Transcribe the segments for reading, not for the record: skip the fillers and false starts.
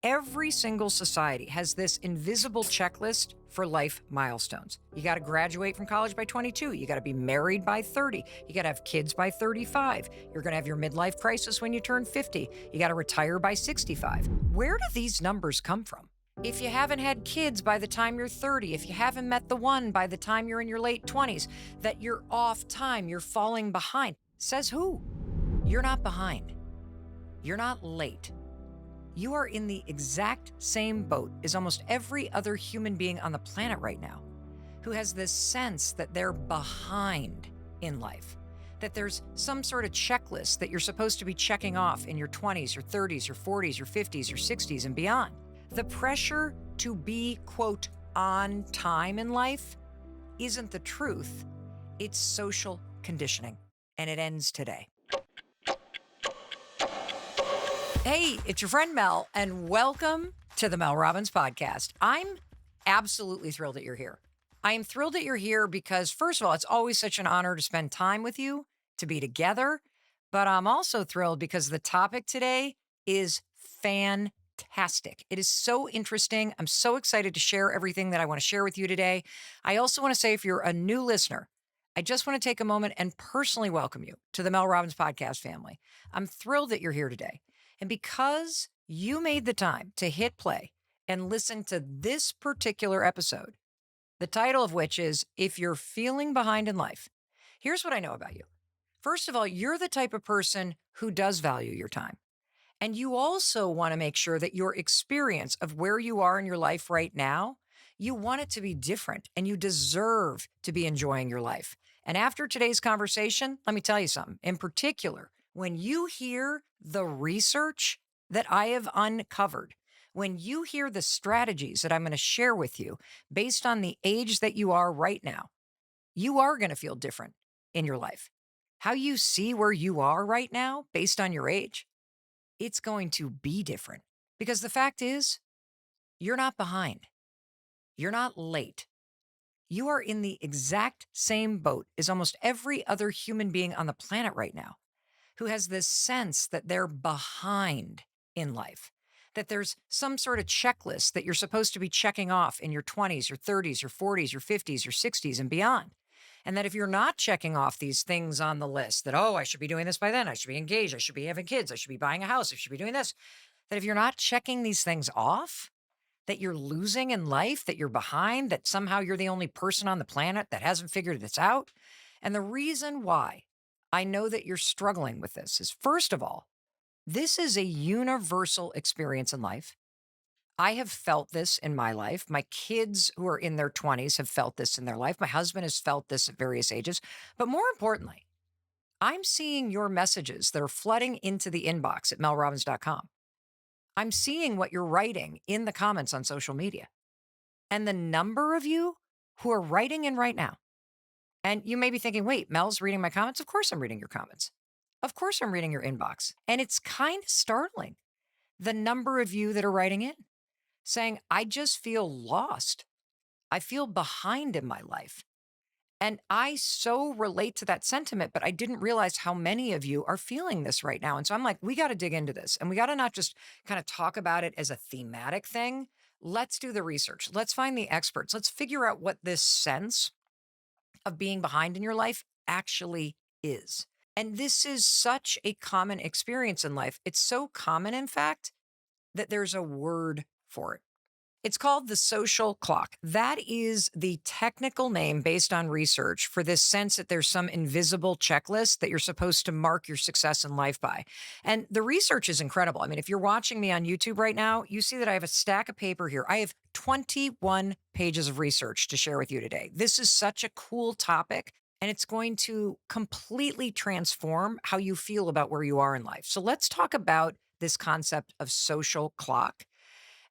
Every single society has this invisible checklist for life milestones. You got to graduate from college by 22. You got to be married by 30. You got to have kids by 35. You're going to have your midlife crisis when you turn 50. You got to retire by 65. Where do these numbers come from? If you haven't had kids by the time you're 30, if you haven't met the one by the time you're in your late 20s, that you're off time, you're falling behind. Says who? You're not behind. You're not late. You are in the exact same boat as almost every other human being on the planet right now who has this sense that they're behind in life, that there's some sort of checklist that you're supposed to be checking off in your 20s, your 30s, your 40s, your 50s, your 60s, and beyond. The pressure to be, quote, on time in life isn't the truth. It's social conditioning, and it ends today. Hey, it's your friend Mel, and welcome to the Mel Robbins podcast. I'm absolutely thrilled that you're here. I am thrilled that you're here because, first of all, it's always such an honor to spend time with you, to be together. But I'm also thrilled because the topic today is fantastic. It is so interesting. I'm so excited to share everything that I want to share with you today. I also want to say, if you're a new listener, I just want to take a moment and personally welcome you to the Mel Robbins podcast family. I'm thrilled that you're here today. And because you made the time to hit play and listen to this particular episode, the title of which is If You're Feeling Behind in Life, here's what I know about you. First of all, you're the type of person who does value your time. And you also want to make sure that your experience of where you are in your life right now, you want it to be different and you deserve to be enjoying your life. And after today's conversation, let me tell you something. In particular, when you hear the research that I have uncovered, when you hear the strategies that I'm going to share with you based on the age that you are right now, you are going to feel different in your life. How you see where you are right now based on your age, it's going to be different. Because the fact is, you're not behind. You're not late. You are in the exact same boat as almost every other human being on the planet right now who has this sense that they're behind in life, that there's some sort of checklist that you're supposed to be checking off in your 20s, your 30s, your 40s, your 50s, your 60s, and beyond. And that if you're not checking off these things on the list, that, oh, I should be doing this by then, I should be engaged, I should be having kids, I should be buying a house, I should be doing this, that if you're not checking these things off, that you're losing in life, that you're behind, that somehow you're the only person on the planet that hasn't figured this out. And the reason why I know that you're struggling with this is, first of all, this is a universal experience in life. I have felt this in my life. My kids who are in their 20s have felt this in their life. My husband has felt this at various ages. But more importantly, I'm seeing your messages that are flooding into the inbox at melrobbins.com. I'm seeing what you're writing in the comments on social media. And the number of you who are writing in right now, and you may be thinking, wait, Mel's reading my comments? Of course I'm reading your comments. Of course I'm reading your inbox. And it's kind of startling, the number of you that are writing in, saying, I just feel lost. I feel behind in my life. And I so relate to that sentiment, but I didn't realize how many of you are feeling this right now. And so I'm like, we got to dig into this. And we got to not just kind of talk about it as a thematic thing. Let's do the research. Let's find the experts. Let's figure out what this sense of being behind in your life actually is. And this is such a common experience in life. It's so common, in fact, that there's a word for it. It's called the social clock. That is the technical name based on research for this sense that there's some invisible checklist that you're supposed to mark your success in life by. And the research is incredible. I mean, if you're watching me on YouTube right now, you see that I have a stack of paper here. I have 21 pages of research to share with you today. This is such a cool topic, and it's going to completely transform how you feel about where you are in life. So let's talk about this concept of social clock.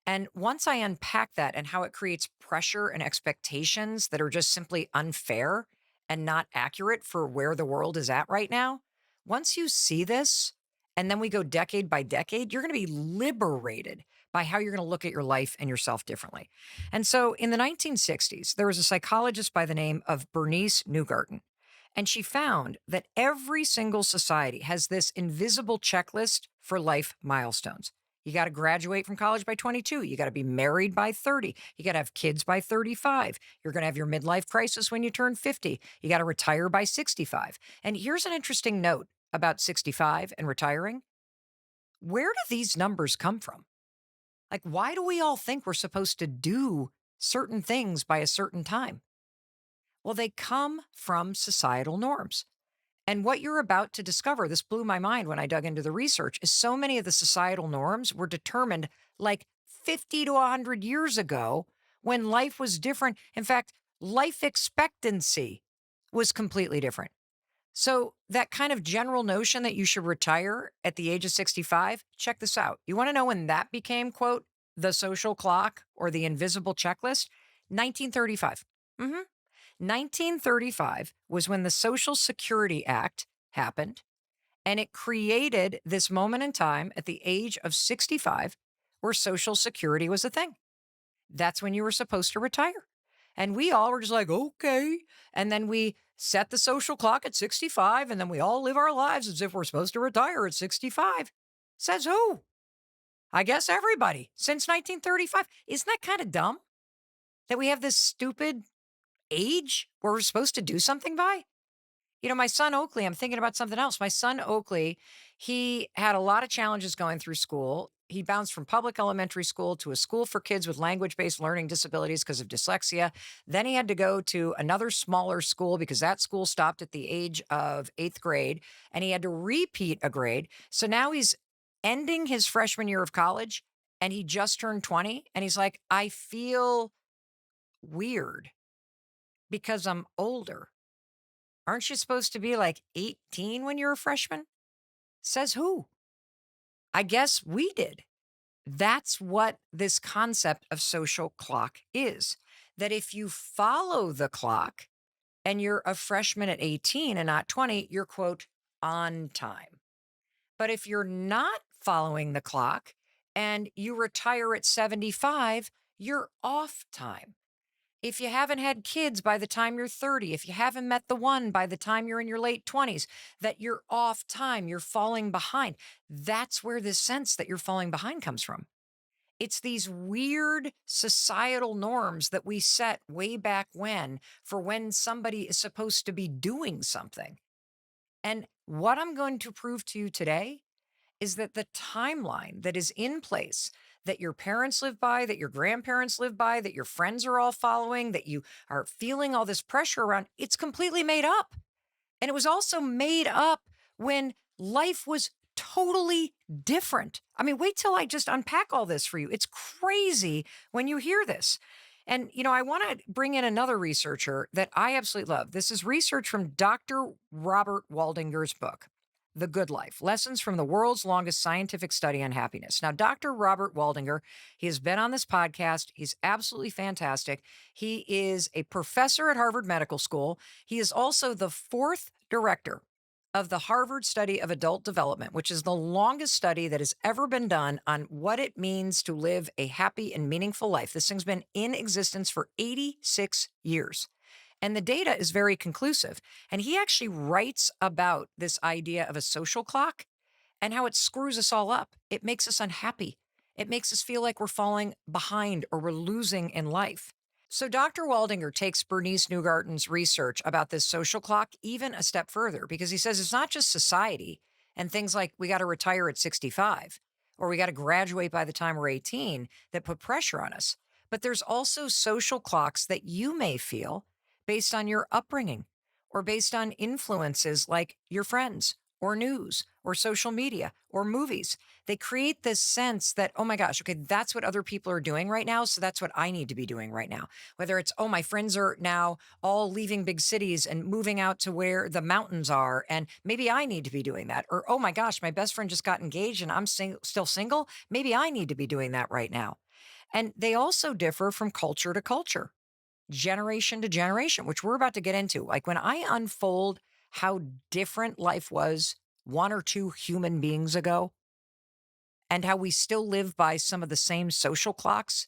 And once I unpack that and how it creates pressure and expectations that are just simply unfair and not accurate for where the world is at right now, once you see this, and then we go decade by decade, you're going to be liberated by how you're going to look at your life and yourself differently. And so in the 1960s, there was a psychologist by the name of Bernice Newgarden. And she found that every single society has this invisible checklist for life milestones. You got to graduate from college by 22. You got to be married by 30. You got to have kids by 35. You're going to have your midlife crisis when you turn 50. You got to retire by 65. And here's an interesting note about 65 and retiring. Where do these numbers come from? Like, why do we all think we're supposed to do certain things by a certain time? Well, they come from societal norms. And what you're about to discover, this blew my mind when I dug into the research, is so many of the societal norms were determined like 50 to 100 years ago when life was different. In fact, life expectancy was completely different. So, that kind of general notion that you should retire at the age of 65, check this out. You want to know when that became, quote, the social clock or the invisible checklist? 1935. 1935 was when the Social Security Act happened, and it created this moment in time at the age of 65 where Social Security was a thing. That's when you were supposed to retire. And we all were just like, okay. And then we set the social clock at 65, and then we all live our lives as if we're supposed to retire at 65. Says who? I guess everybody since 1935. Isn't that kind of dumb that we have this stupid age where we're supposed to do something by? You know, my son Oakley, I'm thinking about something else. My son Oakley, he had a lot of challenges going through school. He bounced from public elementary school to a school for kids with language based learning disabilities because of dyslexia. Then he had to go to another smaller school because that school stopped at the age of eighth grade, and he had to repeat a grade. So now he's ending his freshman year of college, and he just turned 20. And he's like, I feel weird because I'm older. Aren't you supposed to be like 18 when you're a freshman? Says who? I guess we did. That's what this concept of social clock is. That if you follow the clock and you're a freshman at 18 and not 20, you're, quote, on time. But if you're not following the clock and you retire at 75, you're off time. If you haven't had kids by the time you're 30, if you haven't met the one by the time you're in your late 20s, that you're off time, you're falling behind. That's where this sense that you're falling behind comes from. It's these weird societal norms that we set way back when for when somebody is supposed to be doing something. And what I'm going to prove to you today is that the timeline that is in place that your parents live by, that your grandparents live by, that your friends are all following, that you are feeling all this pressure around, it's completely made up. And it was also made up when life was totally different. I mean, wait till I just unpack all this for you. It's crazy when you hear this. And, you know, I want to bring in another researcher that I absolutely love. This is research from Dr. Robert Waldinger's book, The Good Life, Lessons from the World's Longest Scientific Study on Happiness. Now, Dr. Robert Waldinger, he has been on this podcast. He's absolutely fantastic. He is a professor at Harvard Medical School. He is also the fourth director of the Harvard Study of Adult Development, which is the longest study that has ever been done on what it means to live a happy and meaningful life. This thing's been in existence for 86 years. And the data is very conclusive. And he actually writes about this idea of a social clock and how it screws us all up. It makes us unhappy. It makes us feel like we're falling behind or we're losing in life. So Dr. Waldinger takes Bernice Newgarten's research about this social clock even a step further because he says it's not just society and things like we got to retire at 65 or we got to graduate by the time we're 18 that put pressure on us. But there's also social clocks that you may feel based on your upbringing or based on influences like your friends or news or social media or movies. They create this sense that, oh my gosh, okay, that's what other people are doing right now. So that's what I need to be doing right now. Whether it's, oh, my friends are now all leaving big cities and moving out to where the mountains are. And maybe I need to be doing that. Or, oh my gosh, my best friend just got engaged and I'm still single. Maybe I need to be doing that right now. And they also differ from culture to culture, generation to generation, which we're about to get into. Like when I unfold how different life was one or two human beings ago and how we still live by some of the same social clocks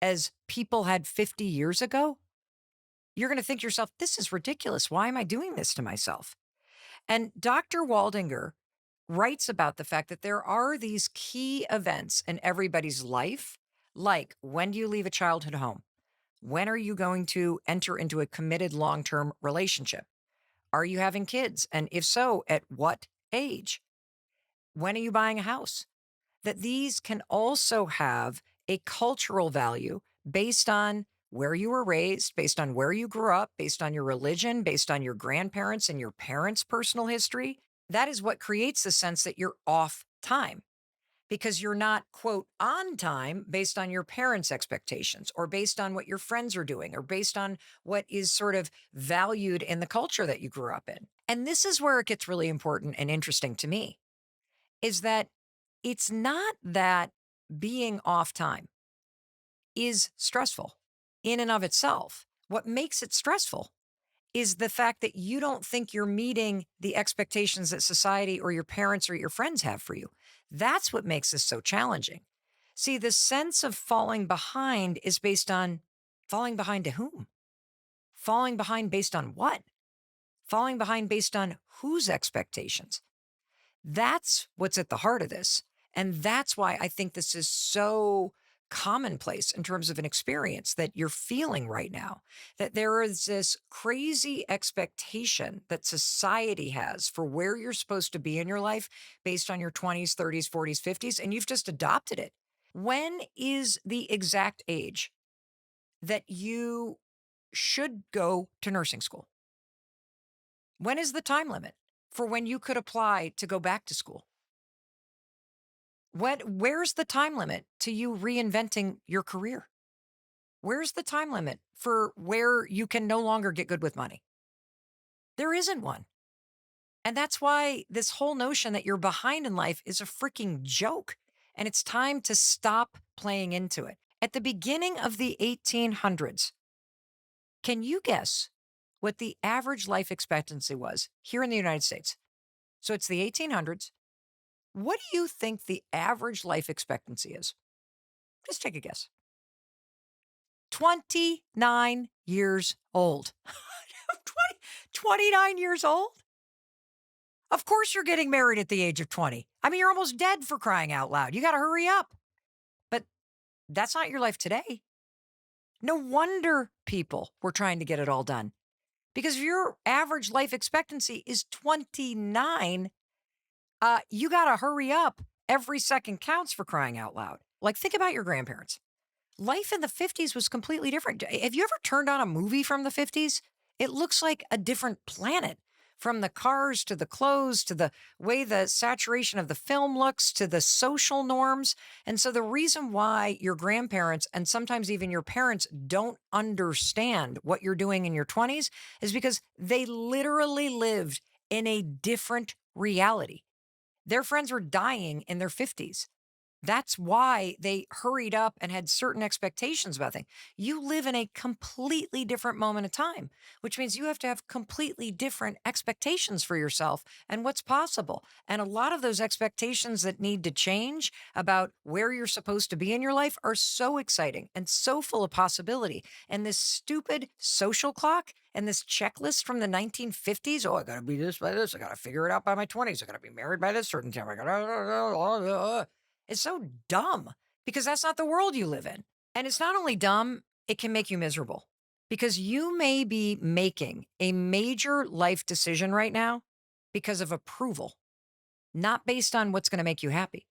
as people had 50 years ago, you're going to think to yourself, this is ridiculous. Why am I doing this to myself? And Dr. Waldinger writes about the fact that there are these key events in everybody's life, like when do you leave a childhood home? When are you going to enter into a committed long term relationship? Are you having kids? And if so, at what age? When are you buying a house? That these can also have a cultural value based on where you were raised, based on where you grew up, based on your religion, based on your grandparents and your parents' personal history. That is what creates the sense that you're off time because you're not, quote, on time based on your parents' expectations or based on what your friends are doing or based on what is sort of valued in the culture that you grew up in. And this is where it gets really important and interesting to me is that it's not that being off time is stressful in and of itself. What makes it stressful is the fact that you don't think you're meeting the expectations that society or your parents or your friends have for you. That's what makes this so challenging. See, the sense of falling behind is based on falling behind to whom? Falling behind based on what? Falling behind based on whose expectations? That's what's at the heart of this. And that's why I think this is so commonplace in terms of an experience that you're feeling right now. That there is this crazy expectation that society has for where you're supposed to be in your life based on your 20s, 30s, 40s, 50s, and you've just adopted it. When is the exact age that you should go to nursing school? When is the time limit for when you could apply to go back to school? Where's the time limit to you reinventing your career? Where's the time limit for where you can no longer get good with money? There isn't one. And that's why this whole notion that you're behind in life is a freaking joke. And it's time to stop playing into it. At the beginning of the 1800s, can you guess what the average life expectancy was here in the United States? So it's the 1800s. What do you think the average life expectancy is? Just take a guess. 29 years old. 29 years old? Of course you're getting married at the age of 20. I mean, you're almost dead for crying out loud. You got to hurry up. But that's not your life today. No wonder people were trying to get it all done. Because if your average life expectancy is 29, you got to hurry up. Every second counts for crying out loud. Like, think about your grandparents. Life in the 50s was completely different. Have you ever turned on a movie from the 50s? It looks like a different planet. From the cars to the clothes to the way the saturation of the film looks to the social norms. And so the reason why your grandparents and sometimes even your parents don't understand what you're doing in your 20s is because they literally lived in a different reality. Their friends were dying in their 50s. That's why they hurried up and had certain expectations about things. You live in a completely different moment of time, which means you have to have completely different expectations for yourself and what's possible. And a lot of those expectations that need to change about where you're supposed to be in your life are so exciting and so full of possibility. And this stupid social clock and this checklist from the 1950s, oh, I got to be this by this. I got to figure it out by my 20s. I got to be married by this certain time. I got to. It's so dumb because that's not the world you live in. And it's not only dumb, it can make you miserable because you may be making a major life decision right now because of approval, not based on what's going to make you happy.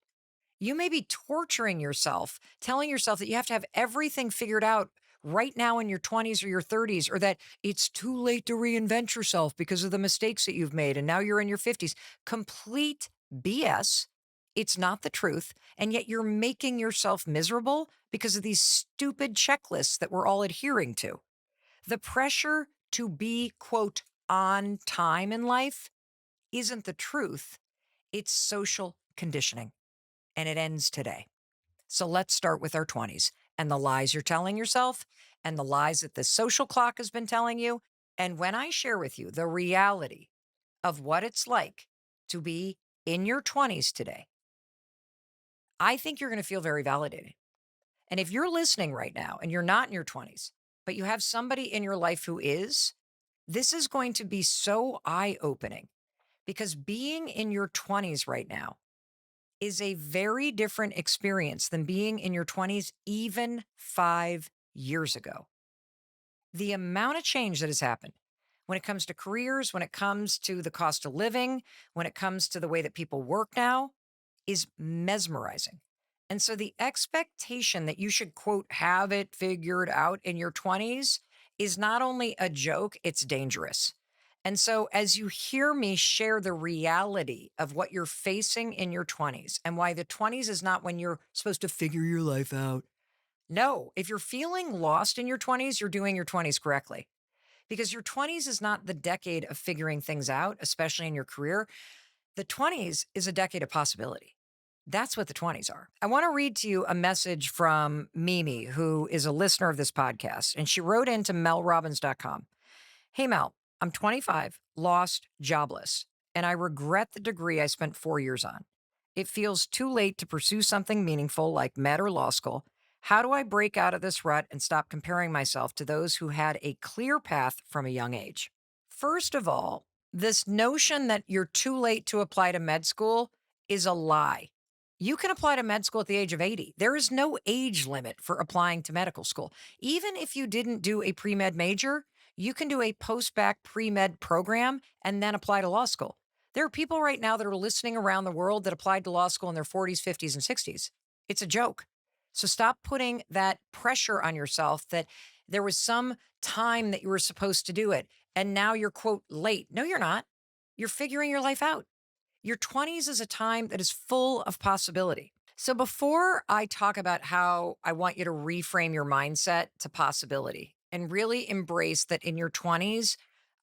You may be torturing yourself, telling yourself that you have to have everything figured out right now in your 20s or your 30s, or that it's too late to reinvent yourself because of the mistakes that you've made. And now you're in your 50s. Complete BS. It's not the truth. And yet you're making yourself miserable because of these stupid checklists that we're all adhering to. The pressure to be, quote, on time in life isn't the truth. It's social conditioning. And it ends today. So let's start with our 20s and the lies you're telling yourself and the lies that the social clock has been telling you. And when I share with you the reality of what it's like to be in your 20s today, I think you're going to feel very validated. And if you're listening right now and you're not in your 20s, but you have somebody in your life who is, this is going to be so eye-opening because being in your 20s right now is a very different experience than being in your 20s even 5 years ago. The amount of change that has happened when it comes to careers, when it comes to the cost of living, when it comes to the way that people work now is mesmerizing. And so the expectation that you should, quote, have it figured out in your 20s is not only a joke, it's dangerous. And so, as you hear me share the reality of what you're facing in your 20s and why the 20s is not when you're supposed to figure your life out. No, if you're feeling lost in your 20s, you're doing your 20s correctly because your 20s is not the decade of figuring things out, especially in your career. The 20s is a decade of possibility. That's what the 20s are. I want to read to you a message from Mimi, who is a listener of this podcast. And she wrote into melrobbins.com. Hey, Mel, I'm 25, lost, jobless, and I regret the degree I spent 4 years on. It feels too late to pursue something meaningful like med or law school. How do I break out of this rut and stop comparing myself to those who had a clear path from a young age? First of all, this notion that you're too late to apply to med school is a lie. You can apply to med school at the age of 80. There is no age limit for applying to medical school. Even if you didn't do a pre med major, you can do a post bac pre med program and then apply to law school. There are people right now that are listening around the world that applied to law school in their 40s, 50s, and 60s. It's a joke. So stop putting that pressure on yourself that there was some time that you were supposed to do it and now you're, quote, late. No, you're not. You're figuring your life out. Your 20s is a time that is full of possibility. So before I talk about how I want you to reframe your mindset to possibility and really embrace that in your 20s,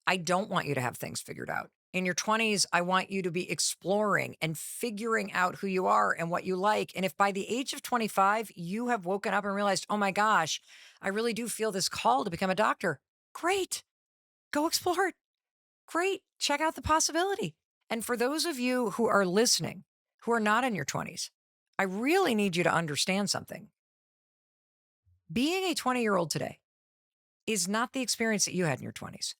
I don't want you to have things figured out. In your 20s, I want you to be exploring and figuring out who you are and what you like. And if by the age of 25, you have woken up and realized, oh my gosh, I really do feel this call to become a doctor, great. Go explore it. Great. Check out the possibility. And for those of you who are listening, who are not in your 20s, I really need you to understand something. Being a 20-year-old today is not the experience that you had in your 20s.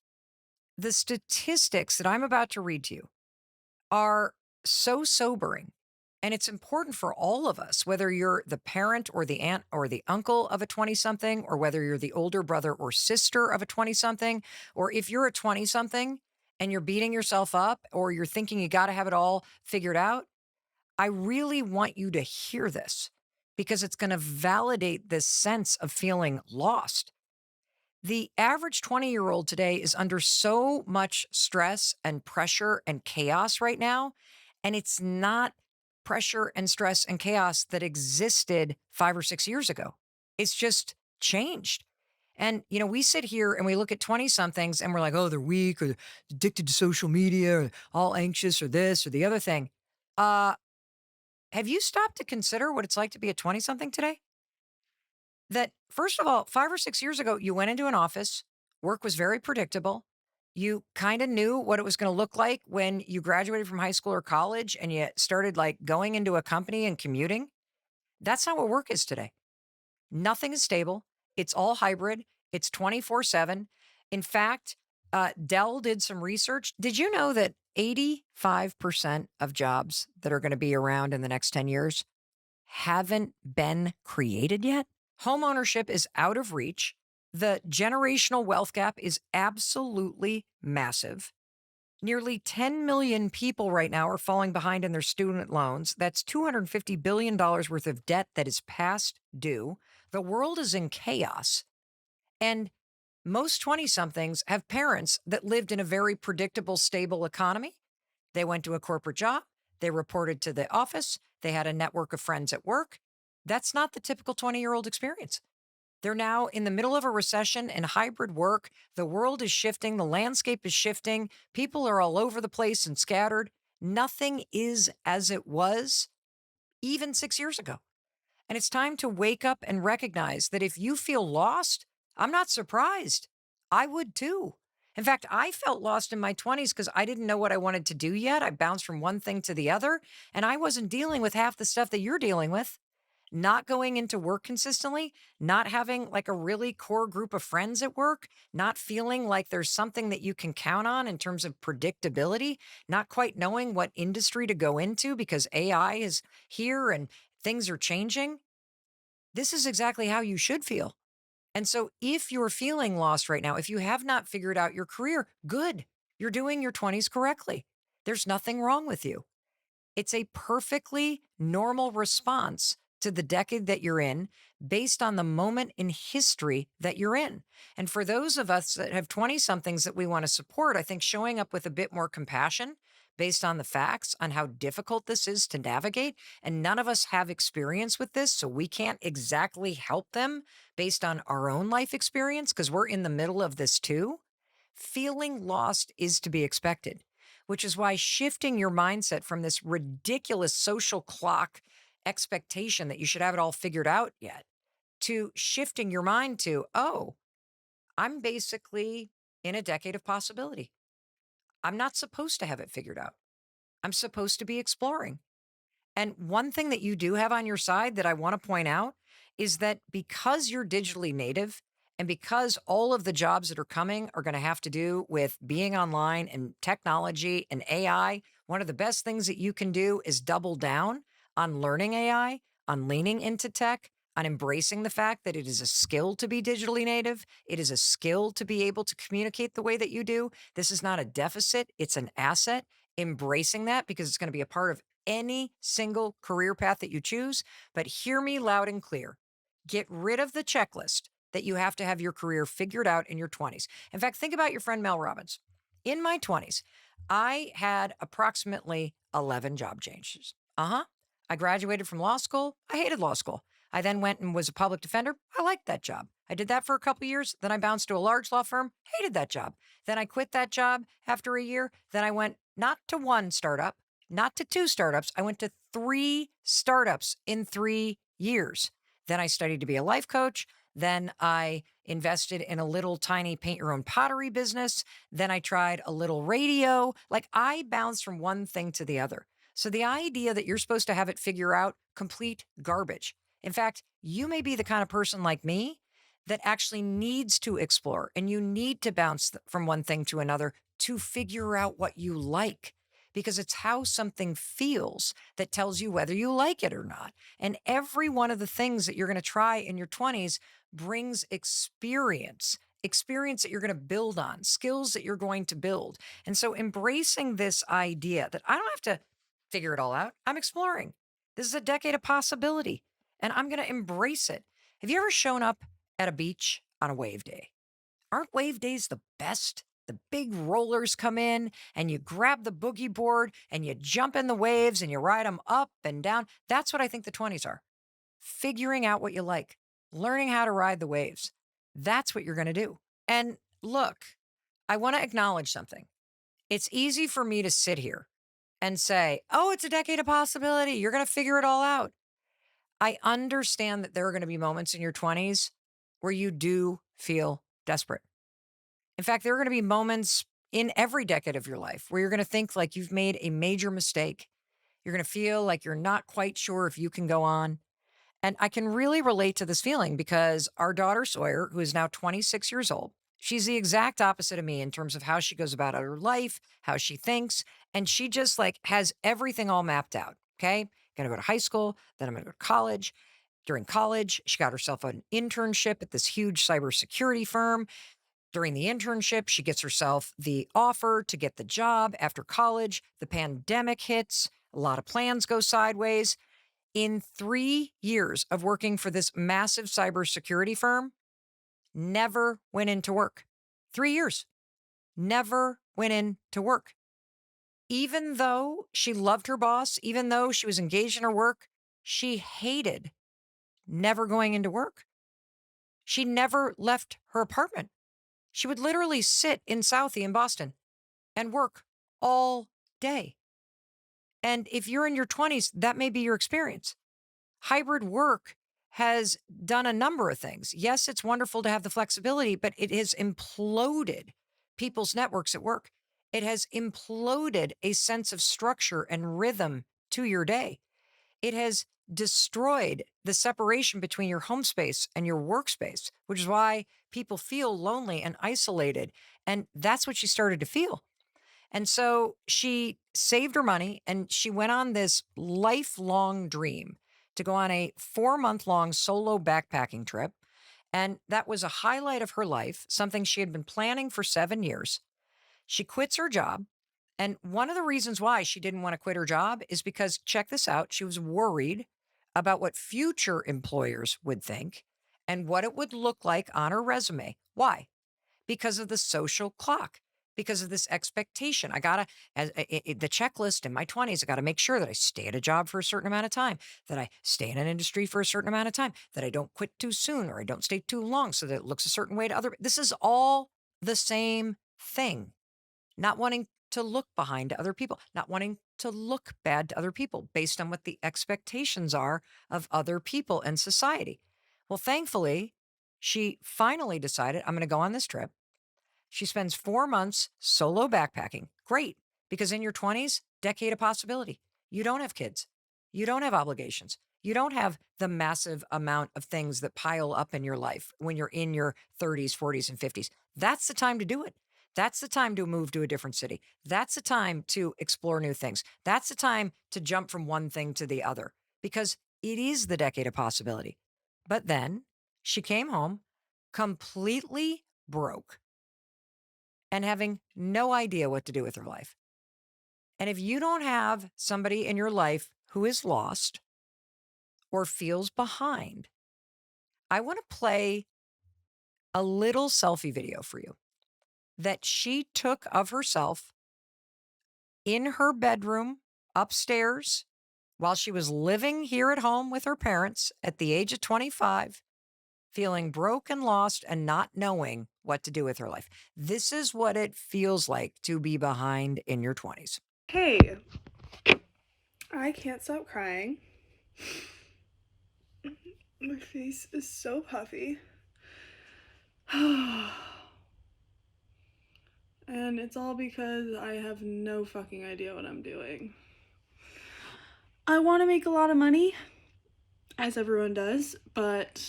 The statistics that I'm about to read to you are so sobering. And it's important for all of us, whether you're the parent or the aunt or the uncle of a 20 something, or whether you're the older brother or sister of a 20 something, or if you're a 20 something and you're beating yourself up or you're thinking you got to have it all figured out. I really want you to hear this because it's going to validate this sense of feeling lost. The average 20-year-old today is under so much stress and pressure and chaos right now. And it's not pressure and stress and chaos that existed 5 or 6 years ago. It's just changed. And, we sit here and we look at 20 somethings and we're like, oh, they're weak or they're addicted to social media or all anxious or this or the other thing. Have you stopped to consider what it's like to be a 20 something today? That, first of all, 5 or 6 years ago, you went into an office, work was very predictable. You kind of knew what it was going to look like when you graduated from high school or college and you started like going into a company and commuting. That's not what work is today. Nothing is stable. It's all hybrid. It's 24/7. In fact, Dell did some research. Did you know that 85% of jobs that are going to be around in the next 10 years haven't been created yet? Homeownership is out of reach. The generational wealth gap is absolutely massive. Nearly 10 million people right now are falling behind in their student loans. That's $250 billion worth of debt that is past due. The world is in chaos. And most 20 somethings have parents that lived in a very predictable, stable economy. They went to a corporate job. They reported to the office. They had a network of friends at work. That's not the typical 20-year-old experience. They're now in the middle of a recession and hybrid work. The world is shifting. The landscape is shifting. People are all over the place and scattered. Nothing is as it was even 6 years ago. And it's time to wake up and recognize that if you feel lost, I'm not surprised. I would too. In fact, I felt lost in my 20s because I didn't know what I wanted to do yet. I bounced from one thing to the other, and I wasn't dealing with half the stuff that you're dealing with. not going into work consistently, not having like a really core group of friends at work, not feeling like there's something that you can count on in terms of predictability, not quite knowing what industry to go into because AI is here and things are changing. This is exactly how you should feel. And so if you're feeling lost right now, if you have not figured out your career, good. You're doing your 20s correctly. There's nothing wrong with you. It's a perfectly normal response to the decade that you're in based on the moment in history that you're in. And for those of us that have 20 somethings that we want to support, I think showing up with a bit more compassion based on the facts on how difficult this is to navigate. And none of us have experience with this, so we can't exactly help them based on our own life experience because we're in the middle of this too. Feeling lost is to be expected, which is why shifting your mindset from this ridiculous social clock expectation that you should have it all figured out yet to shifting your mind to, oh, I'm basically in a decade of possibility. I'm not supposed to have it figured out. I'm supposed to be exploring. And one thing that you do have on your side that I want to point out is that because you're digitally native and because all of the jobs that are coming are going to have to do with being online and technology and AI, one of the best things that you can do is double down on learning AI, on leaning into tech, on embracing the fact that it is a skill to be digitally native. It is a skill to be able to communicate the way that you do. This is not a deficit, it's an asset. Embracing that because it's going to be a part of any single career path that you choose. But hear me loud and clear. Get rid of the checklist that you have to have your career figured out in your 20s. In fact, think about your friend Mel Robbins. In my 20s, I had approximately 11 job changes. I graduated from law school. I hated law school. I then went and was a public defender. I liked that job. I did that for a couple years. Then I bounced to a large law firm. Hated that job. Then I quit that job after a year. Then I went not to one startup, not to two startups. I went to three startups in 3 years. Then I studied to be a life coach. Then I invested in a little tiny paint your own pottery business. Then I tried a little radio. Like I bounced from one thing to the other. So the idea that you're supposed to have it figure out, complete garbage. In fact, you may be the kind of person like me that actually needs to explore and you need to bounce from one thing to another to figure out what you like because it's how something feels that tells you whether you like it or not. And every one of the things that you're going to try in your 20s brings experience that you're going to build on, skills that you're going to build. And so embracing this idea that I don't have to figure it all out, I'm exploring. This is a decade of possibility and I'm going to embrace it. Have you ever shown up at a beach on a wave day? Aren't wave days the best? The big rollers come in and you grab the boogie board and you jump in the waves and you ride them up and down. That's what I think the 20s are. Figuring out what you like, learning how to ride the waves. That's what you're going to do. And look, I want to acknowledge something. It's easy for me to sit here and say, oh, it's a decade of possibility. You're going to figure it all out. I understand that there are going to be moments in your 20s where you do feel desperate. In fact, there are going to be moments in every decade of your life where you're going to think like you've made a major mistake. You're going to feel like you're not quite sure if you can go on. And I can really relate to this feeling because our daughter Sawyer, who is now 26 years old, she's the exact opposite of me in terms of how she goes about her life, how she thinks, and she just like has everything all mapped out. Okay. Going to go to high school, then I'm going to go to college. During college, she got herself an internship at this huge cybersecurity firm. During the internship, she gets herself the offer to get the job after college. The pandemic hits. A lot of plans go sideways. In 3 years of working for this massive cybersecurity firm, never went into work. 3 years, never went into work. Even though she loved her boss, even though she was engaged in her work, she hated never going into work. She never left her apartment. She would literally sit in Southie in Boston and work all day. And if you're in your 20s, that may be your experience. Hybrid work has done a number of things. Yes, it's wonderful to have the flexibility, but it has imploded people's networks at work. It has imploded a sense of structure and rhythm to your day. It has destroyed the separation between your home space and your workspace, which is why people feel lonely and isolated. And that's what she started to feel. And so she saved her money and she went on this lifelong dream to go on a 4-month long solo backpacking trip. And that was a highlight of her life, something she had been planning for 7 years. She quits her job. And one of the reasons why she didn't want to quit her job is because, check this out, she was worried about what future employers would think and what it would look like on her resume. Why? Because of the social clock, because of this expectation. I gotta, the checklist in my 20s, I gotta make sure that I stay at a job for a certain amount of time, that I stay in an industry for a certain amount of time, that I don't quit too soon or I don't stay too long so that it looks a certain way to other. This is all the same thing. Not wanting to look behind to other people, not wanting to look bad to other people based on what the expectations are of other people and society. Well, thankfully, she finally decided, I'm going to go on this trip. She spends 4 months solo backpacking. Great, because in your 20s, decade of possibility. You don't have kids. You don't have obligations. You don't have the massive amount of things that pile up in your life when you're in your 30s, 40s, and 50s. That's the time to do it. That's the time to move to a different city. That's the time to explore new things. That's the time to jump from one thing to the other because it is the decade of possibility. But then she came home completely broke and having no idea what to do with her life. And if you don't have somebody in your life who is lost or feels behind, I want to play a little selfie video for you that she took of herself in her bedroom upstairs while she was living here at home with her parents at the age of 25, feeling broke and lost and not knowing what to do with her life. This is what it feels like to be behind in your 20s. Hey, I can't stop crying. My face is so puffy. And it's all because I have no fucking idea what I'm doing. I want to make a lot of money, as everyone does, but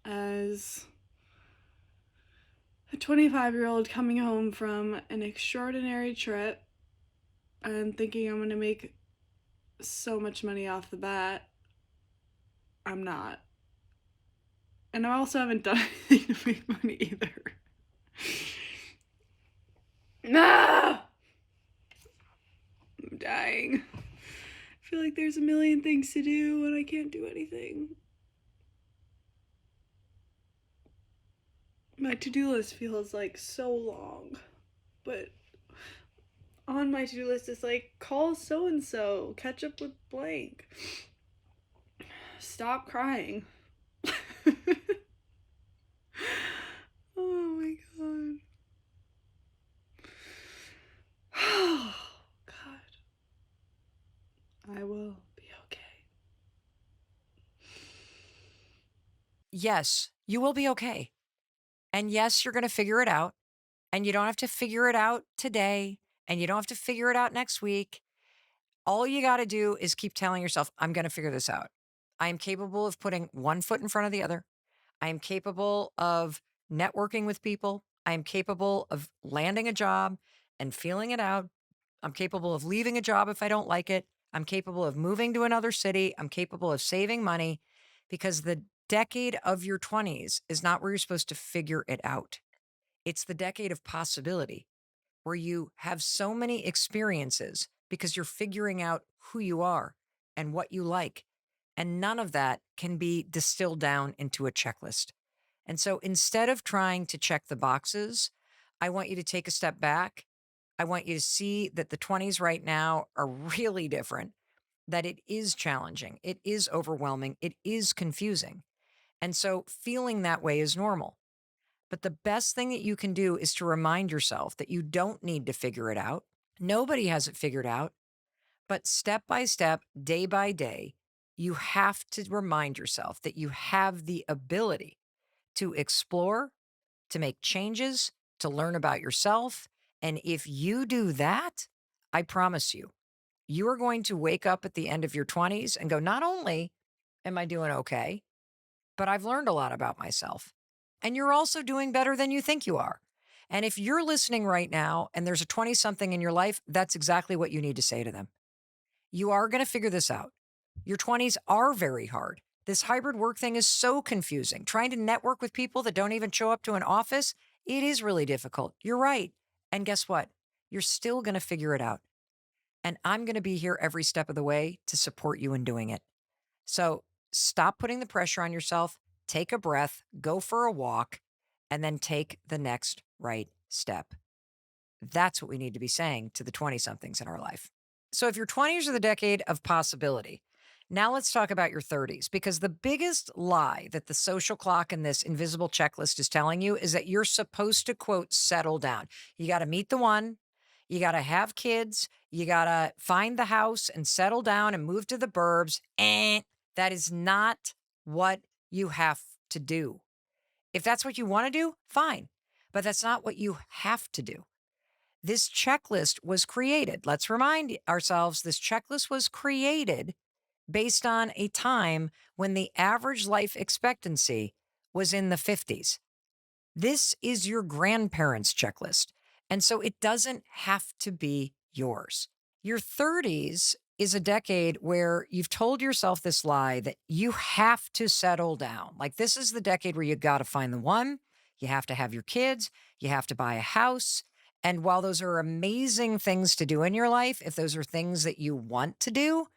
as a 25-year-old coming home from an extraordinary trip and thinking I'm going to make so much money off the bat, I'm not. And I also haven't done anything to make money either. No! I'm dying. I feel like there's a million things to do and I can't do anything. My to-do list feels like so long, but on my to-do list is like, call so-and-so, catch up with blank, stop crying. Oh my god. Oh god. I will be okay. Yes, you will be okay. And yes, you're going to figure it out. And you don't have to figure it out today. And you don't have to figure it out next week. All you got to do is keep telling yourself, I'm going to figure this out. I am capable of putting one foot in front of the other. I am capable of networking with people. I am capable of landing a job and feeling it out. I'm capable of leaving a job if I don't like it. I'm capable of moving to another city. I'm capable of saving money because the decade of your 20s is not where you're supposed to figure it out. It's the decade of possibility where you have so many experiences because you're figuring out who you are and what you like. And none of that can be distilled down into a checklist. And so instead of trying to check the boxes, I want you to take a step back. I want you to see that the 20s right now are really different, that it is challenging, it is overwhelming, it is confusing. And so feeling that way is normal. But the best thing that you can do is to remind yourself that you don't need to figure it out. Nobody has it figured out. But step by step, day by day, you have to remind yourself that you have the ability to explore, to make changes, to learn about yourself. And if you do that, I promise you, You are going to wake up at the end of your 20s and go, not only am I doing okay, but I've learned a lot about myself. And you're also doing better than you think you are. And if you're listening right now and there's a 20 something in your life, that's exactly what you need to say to them. You are going to figure this out. Your 20s are very hard. This hybrid work thing is so confusing. Trying to network with people that don't even show up to an office, it is really difficult. You're right. And guess what? You're still going to figure it out. And I'm going to be here every step of the way to support you in doing it. So stop putting the pressure on yourself, take a breath, go for a walk, and then take the next right step. That's what we need to be saying to the 20 somethings in our life. So if your 20s are the decade of possibility, now let's talk about your 30s, because the biggest lie that the social clock and this invisible checklist is telling you is that you're supposed to, quote, settle down. You got to meet the one, you got to have kids, you got to find the house and settle down and move to the burbs. That is not what you have to do. If that's what you want to do, fine, but that's not what you have to do. This checklist was created. Let's remind ourselves this checklist was created based on a time when the average life expectancy was in the 50s. This is your grandparents' checklist. And so it doesn't have to be yours. Your 30s is a decade where you've told yourself this lie that you have to settle down. Like, this is the decade where you got to find the one, you have to have your kids, you have to buy a house. And while those are amazing things to do in your life, if those are things that you want to do,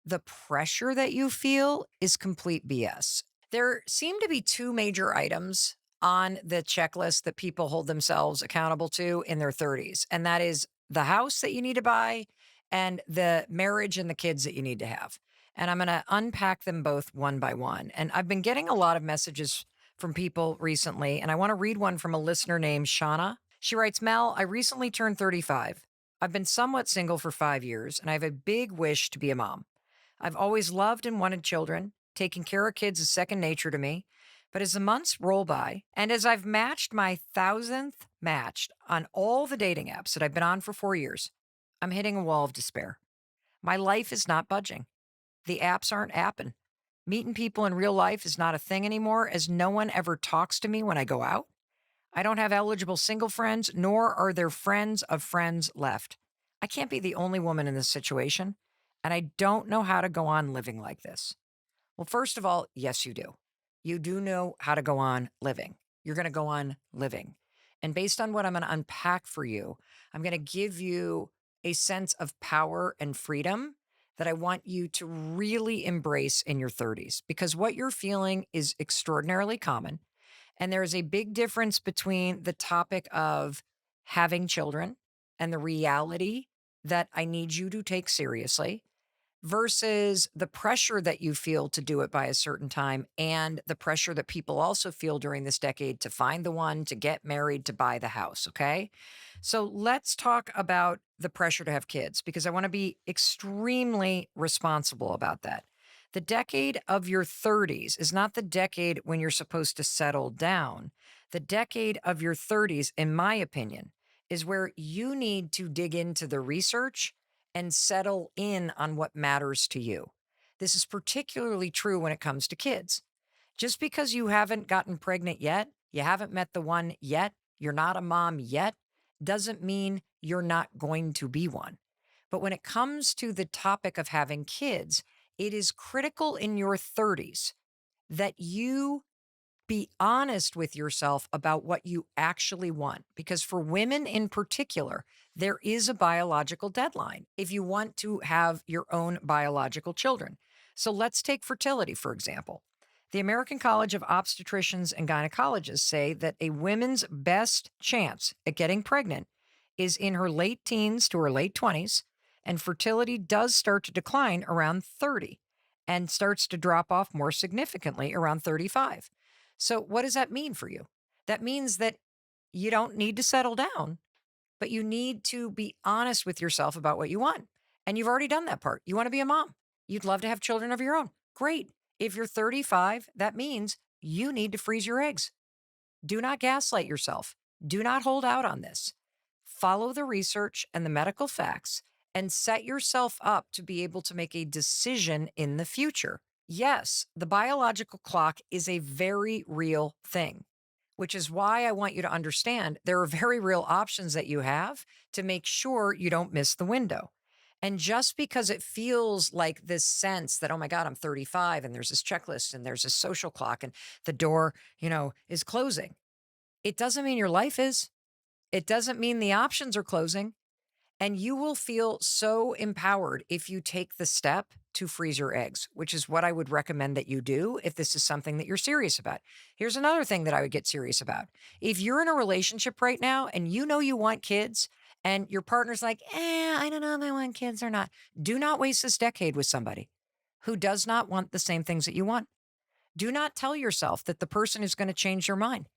the pressure that you feel is complete BS. There seem to be two major items on the checklist that people hold themselves accountable to in their 30s, and that is the house that you need to buy and the marriage and the kids that you need to have. And I'm going to unpack them both one by one. And I've been getting a lot of messages from people recently, and I want to read one from a listener named Shauna. She writes, Mel, I recently turned 35. I've been somewhat single for 5 years, and I have a big wish to be a mom. I've always loved and wanted children. Taking care of kids is second nature to me. But as the months roll by, and as I've matched my 1,000th match on all the dating apps that I've been on for 4 years, I'm hitting a wall of despair. My life is not budging. The apps aren't apping. Meeting people in real life is not a thing anymore, as no one ever talks to me when I go out. I don't have eligible single friends, nor are there friends of friends left. I can't be the only woman in this situation, and I don't know how to go on living like this. Well, first of all, yes, you do. You do know how to go on living. You're going to go on living. And based on what I'm going to unpack for you, I'm going to give you a sense of power and freedom that I want you to really embrace in your 30s, because what you're feeling is extraordinarily common. And there is a big difference between the topic of having children and the reality that I need you to take seriously versus the pressure that you feel to do it by a certain time and the pressure that people also feel during this decade to find the one, to get married, to buy the house. Okay. So let's talk about the pressure to have kids, because I want to be extremely responsible about that. The decade of your 30s is not the decade when you're supposed to settle down. The decade of your 30s, in my opinion, is where you need to dig into the research and settle in on what matters to you. This is particularly true when it comes to kids. Just because you haven't gotten pregnant yet, you haven't met the one yet, you're not a mom yet, doesn't mean you're not going to be one. But when it comes to the topic of having kids, it is critical in your 30s that you be honest with yourself about what you actually want. Because for women in particular, there is a biological deadline if you want to have your own biological children. So let's take fertility, for example. The American College of Obstetricians and Gynecologists say that a woman's best chance at getting pregnant is in her late teens to her late 20s, and fertility does start to decline around 30 and starts to drop off more significantly around 35. So, what does that mean for you? That means that you don't need to settle down, but you need to be honest with yourself about what you want. And you've already done that part. You want to be a mom. You'd love to have children of your own. Great. If you're 35, that means you need to freeze your eggs. Do not gaslight yourself. Do not hold out on this. Follow the research and the medical facts and set yourself up to be able to make a decision in the future. Yes, the biological clock is a very real thing, which is why I want you to understand there are very real options that you have to make sure you don't miss the window. And just because it feels like this sense that, oh my God, I'm 35 and there's this checklist and there's a social clock and the door, is closing, it doesn't mean your life is. It doesn't mean the options are closing. And you will feel so empowered if you take the step to freeze your eggs, which is what I would recommend that you do if this is something that you're serious about. Here's another thing that I would get serious about. If you're in a relationship right now and you know you want kids and your partner's like, I don't know if I want kids or not, do not waste this decade with somebody who does not want the same things that you want. Do not tell yourself that the person is going to change your mind.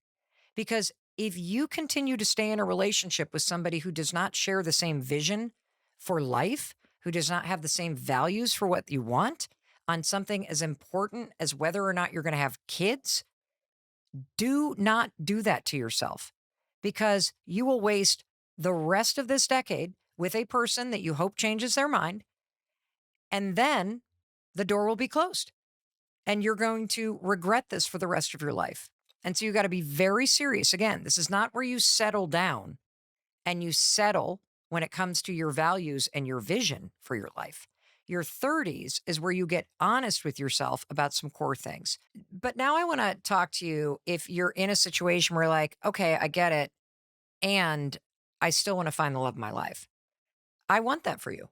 Because if you continue to stay in a relationship with somebody who does not share the same vision for life, who does not have the same values for what you want on something as important as whether or not you're going to have kids, do not do that to yourself because you will waste the rest of this decade with a person that you hope changes their mind. And then the door will be closed and you're going to regret this for the rest of your life. And so you got to be very serious. Again, this is not where you settle down and you settle when it comes to your values and your vision for your life. Your 30s is where you get honest with yourself about some core things. But now I want to talk to you if you're in a situation where, like, okay, I get it. And I still want to find the love of my life. I want that for you.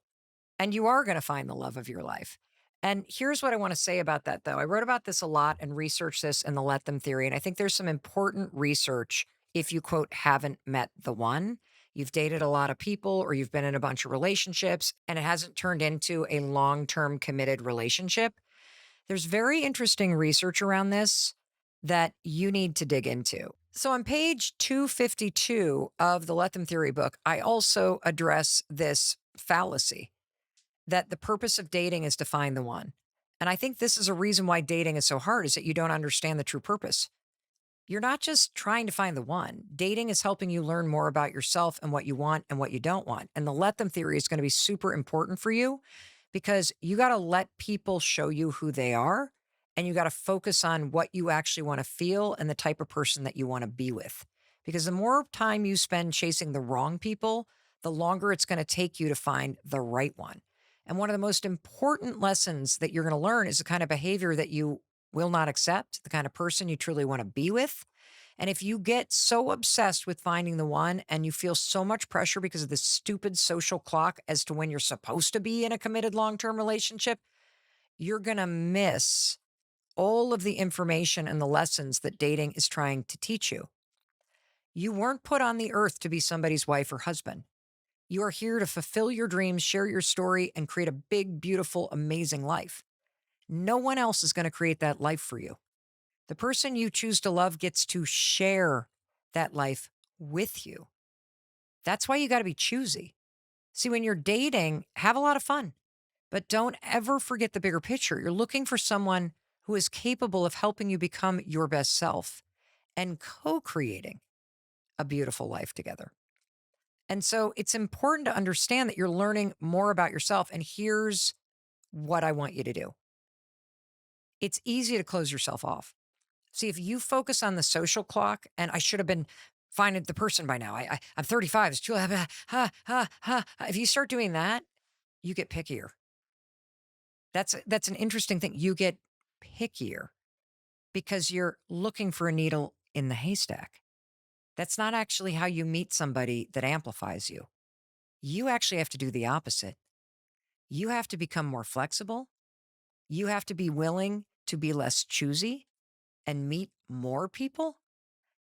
And you are going to find the love of your life. And here's what I want to say about that, though. I wrote about this a lot and researched this in the Let Them theory. And I think there's some important research if you, quote, haven't met the one. You've dated a lot of people or you've been in a bunch of relationships and it hasn't turned into a long term committed relationship. There's very interesting research around this that you need to dig into. So on page 252 of the Let Them theory book, I also address this fallacy that the purpose of dating is to find the one. And I think this is a reason why dating is so hard is that you don't understand the true purpose. You're not just trying to find the one. Dating is helping you learn more about yourself and what you want and what you don't want. And the let them theory is going to be super important for you because you got to let people show you who they are and you got to focus on what you actually want to feel and the type of person that you want to be with. Because the more time you spend chasing the wrong people, the longer it's going to take you to find the right one. And one of the most important lessons that you're going to learn is the kind of behavior that you will not accept, the kind of person you truly want to be with. And if you get so obsessed with finding the one and you feel so much pressure because of this stupid social clock as to when you're supposed to be in a committed long-term relationship, you're going to miss all of the information and the lessons that dating is trying to teach you. You weren't put on the earth to be somebody's wife or husband. You are here to fulfill your dreams, share your story, and create a big, beautiful, amazing life. No one else is going to create that life for you. The person you choose to love gets to share that life with you. That's why you got to be choosy. See, when you're dating, have a lot of fun, but don't ever forget the bigger picture. You're looking for someone who is capable of helping you become your best self and co-creating a beautiful life together. And so it's important to understand that you're learning more about yourself. And here's what I want you to do. It's easy to close yourself off. See, if you focus on the social clock, and I should have been finding the person by now. I'm 35. It's too. If you start doing that, you get pickier. That's an interesting thing. You get pickier because you're looking for a needle in the haystack. That's not actually how you meet somebody that amplifies you. You actually have to do the opposite. You have to become more flexible. You have to be willing to be less choosy and meet more people.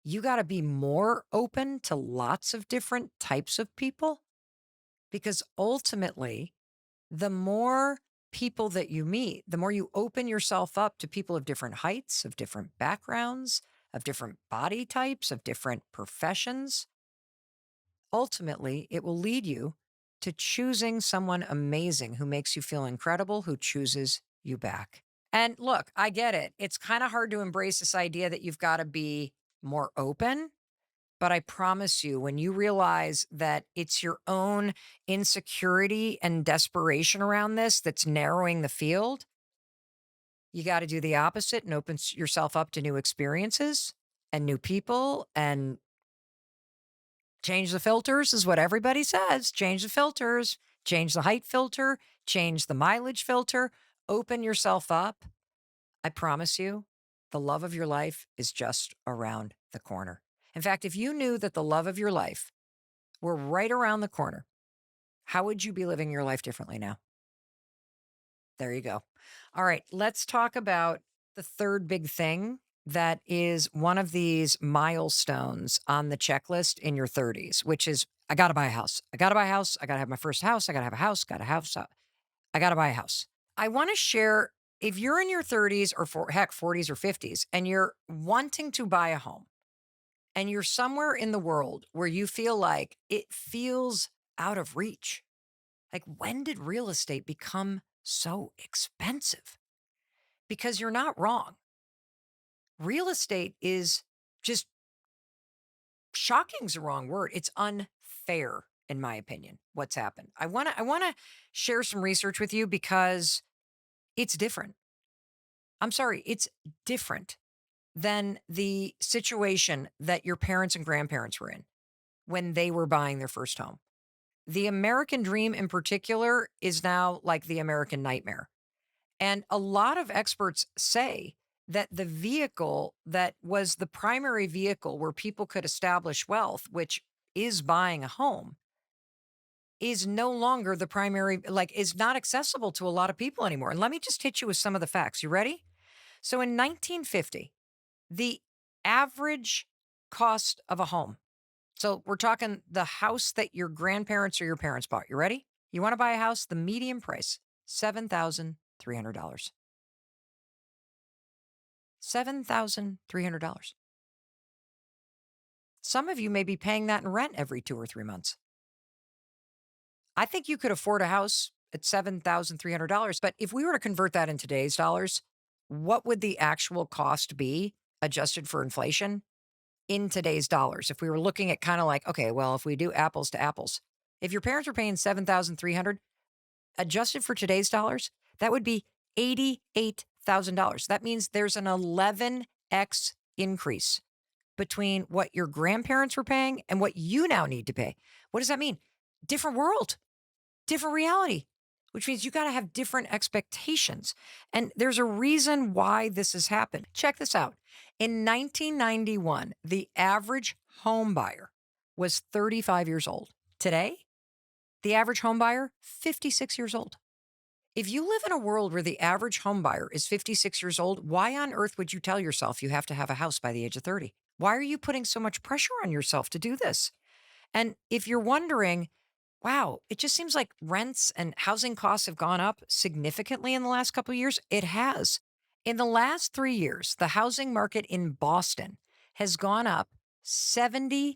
You got to be more open to lots of different types of people because ultimately, the more people that you meet, the more you open yourself up to people of different heights, of different backgrounds, of different body types, of different professions. Ultimately, it will lead you to choosing someone amazing who makes you feel incredible, who chooses you back. And look, I get it. It's kind of hard to embrace this idea that you've got to be more open But I promise you, when you realize that it's your own insecurity and desperation around this that's narrowing the field, you got to do the opposite and open yourself up to new experiences and new people and change the filters, is what everybody says. Change the filters, change the height filter, change the mileage filter, open yourself up. I promise you, the love of your life is just around the corner. In fact, if you knew that the love of your life were right around the corner, how would you be living your life differently now? There you go. All right, let's talk about the third big thing that is one of these milestones on the checklist in your 30s, which is I got to buy a house. I got to buy a house. I got to have my first house. I got to have a house. Got to have I got to buy a house. I want to share if you're in your 30s or heck 40s or 50s and you're wanting to buy a home and you're somewhere in the world where you feel like it feels out of reach. Like, when did real estate become so expensive? Because you're not wrong. Real estate is just shocking is the wrong word. It's unfair, in my opinion, what's happened. I want to share some research with you because it's different. I'm sorry, it's different than the situation that your parents and grandparents were in when they were buying their first home. The American dream in particular is now like the American nightmare. And a lot of experts say that the vehicle that was the primary vehicle where people could establish wealth, which is buying a home, is no longer the primary, like, is not accessible to a lot of people anymore. And let me just hit you with some of the facts. You ready? So in 1950, the average cost of a home, so we're talking the house that your grandparents or your parents bought. You ready? You want to buy a house? The median price, $7,300. $7,300. Some of you may be paying that in rent every 2 or 3 months. I think you could afford a house at $7,300. But if we were to convert that in today's dollars, what would the actual cost be adjusted for inflation in today's dollars? If we were looking at kind of like, okay, well, if we do apples to apples, if your parents were paying 7,300 adjusted for today's dollars, that would be $88,000. That means there's an 11x increase between what your grandparents were paying and what you now need to pay. What does that mean? Different world, different reality, which means you got to have different expectations. And there's a reason why this has happened. Check this out. In 1991, the average home buyer was 35 years old. Today, the average home buyer, 56 years old. If you live in a world where the average home buyer is 56 years old, why on earth would you tell yourself you have to have a house by the age of 30? Why are you putting so much pressure on yourself to do this? And if you're wondering, wow, it just seems like rents and housing costs have gone up significantly in the last couple of years, it has. In the last 3 years, the housing market in Boston has gone up 73%.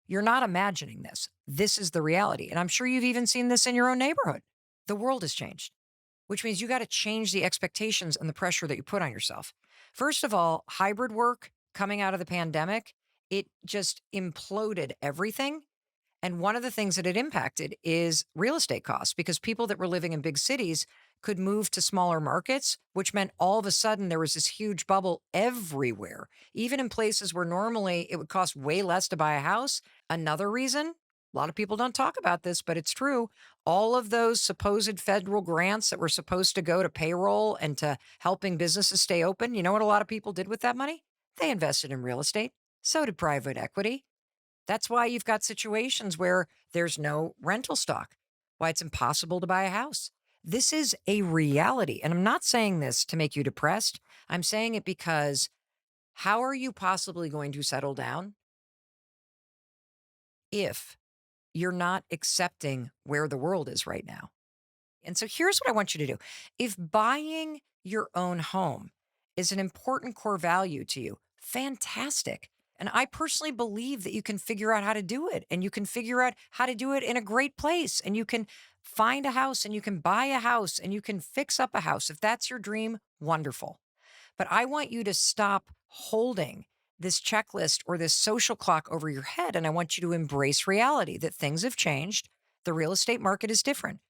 You're not imagining this. This is the reality. And I'm sure you've even seen this in your own neighborhood. The world has changed, which means you got to change the expectations and the pressure that you put on yourself. First of all, hybrid work coming out of the pandemic, it just imploded everything. And one of the things that it impacted is real estate costs because people that were living in big cities could move to smaller markets, which meant all of a sudden there was this huge bubble everywhere, even in places where normally it would cost way less to buy a house. Another reason, a lot of people don't talk about this, but it's true. All of those supposed federal grants that were supposed to go to payroll and to helping businesses stay open, you know what a lot of people did with that money? They invested in real estate. So did private equity. That's why you've got situations where there's no rental stock, why it's impossible to buy a house. This is a reality. And I'm not saying this to make you depressed. I'm saying it because how are you possibly going to settle down if you're not accepting where the world is right now? And so here's what I want you to do. If buying your own home is an important core value to you, fantastic. And I personally believe that you can figure out how to do it and you can figure out how to do it in a great place and you can find a house and you can buy a house and you can fix up a house. If that's your dream, wonderful. But I want you to stop holding this checklist or this social clock over your head. And I want you to embrace reality that things have changed. The real estate market is different.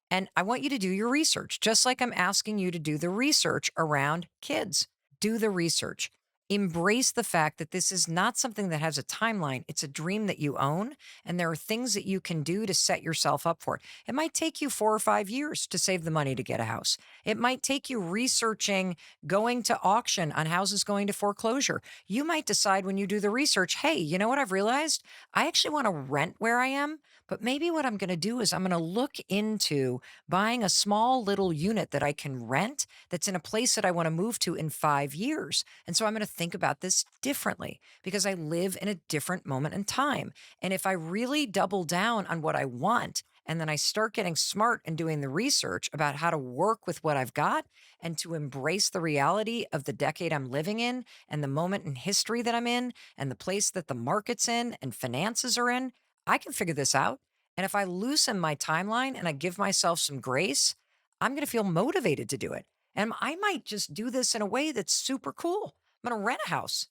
And I want you to do your research, just like I'm asking you to do the research around kids. Do the research. Embrace the fact that this is not something that has a timeline. It's a dream that you own. And there are things that you can do to set yourself up for it. It might take you 4 or 5 years to save the money to get a house. It might take you researching going to auction on houses going to foreclosure. You might decide when you do the research, hey, you know what I've realized? I actually want to rent where I am, but maybe what I'm going to do is I'm going to look into buying a small little unit that I can rent that's in a place that I want to move to in 5 years. And so I'm going to think about this differently because I live in a different moment in time. And if I really double down on what I want, and then I start getting smart and doing the research about how to work with what I've got and to embrace the reality of the decade I'm living in and the moment in history that I'm in and the place that the market's in and finances are in, I can figure this out. And if I loosen my timeline and I give myself some grace, I'm going to feel motivated to do it. And I might just do this in a way that's super cool. I'm going to rent a house.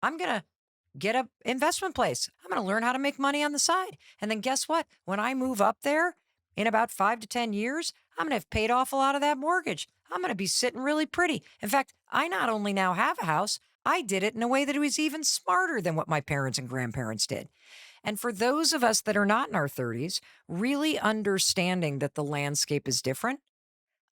I'm going to get a investment place. I'm going to learn how to make money on the side. And then guess what? When I move up there in about 5 to 10 years, I'm going to have paid off a lot of that mortgage. I'm going to be sitting really pretty. In fact, I not only now have a house, I did it in a way that was even smarter than what my parents and grandparents did. And for those of us that are not in our 30s, really understanding that the landscape is different,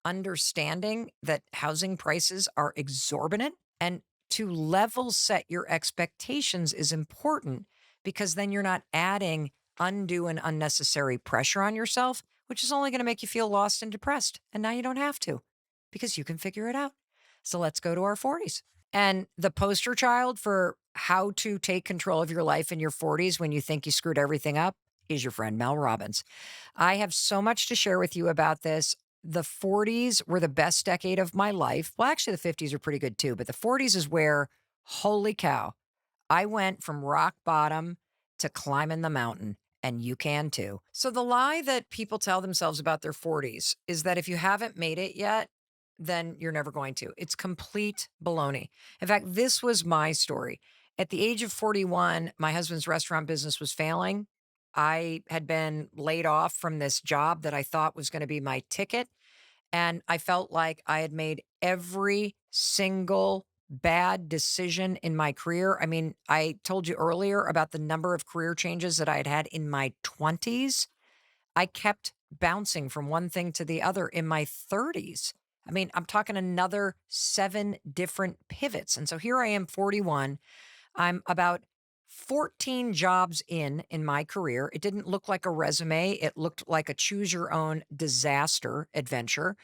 understanding that housing prices are exorbitant, and to level set your expectations is important because then you're not adding undue and unnecessary pressure on yourself, which is only going to make you feel lost and depressed. And now you don't have to because you can figure it out. So let's go to our 40s. And the poster child for how to take control of your life in your 40s when you think you screwed everything up is your friend Mel Robbins. I have so much to share with you about this. The 40s were the best decade of my life. Well, actually, the 50s are pretty good too, but the 40s is where, holy cow, I went from rock bottom to climbing the mountain, and you can too. So, the lie that people tell themselves about their 40s is that if you haven't made it yet, then you're never going to. It's complete baloney. In fact, this was my story. At the age of 41, my husband's restaurant business was failing. I had been laid off from this job that I thought was going to be my ticket. And I felt like I had made every single bad decision in my career. I mean, I told you earlier about the number of career changes that I had had in my 20s. I kept bouncing from one thing to the other in my 30s. I mean, I'm talking another 7 different pivots. And so here I am, 41. I'm about 14 jobs in my career. It didn't look like a resume. It looked like a choose your own disaster adventure.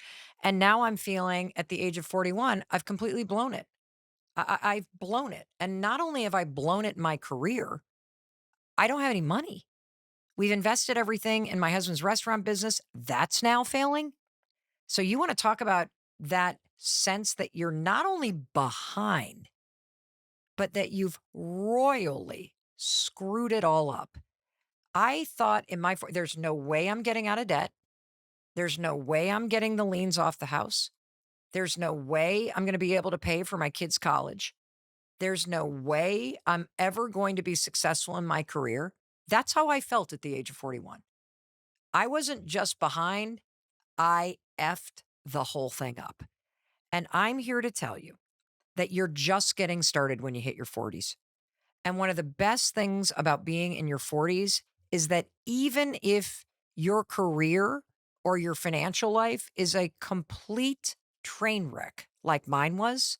And now I'm feeling at the age of 41, I've completely blown it. I've blown it. And not only have I blown it in my career, I don't have any money. We've invested everything in my husband's restaurant business. That's now failing. So you want to talk about that sense that you're not only behind, but that you've royally screwed it all up. I thought there's no way I'm getting out of debt. There's no way I'm getting the liens off the house. There's no way I'm going to be able to pay for my kids' college. There's no way I'm ever going to be successful in my career. That's how I felt at the age of 41. I wasn't just behind, I effed the whole thing up. And I'm here to tell you that you're just getting started when you hit your 40s. And one of the best things about being in your 40s is that even if your career or your financial life is a complete train wreck like mine was,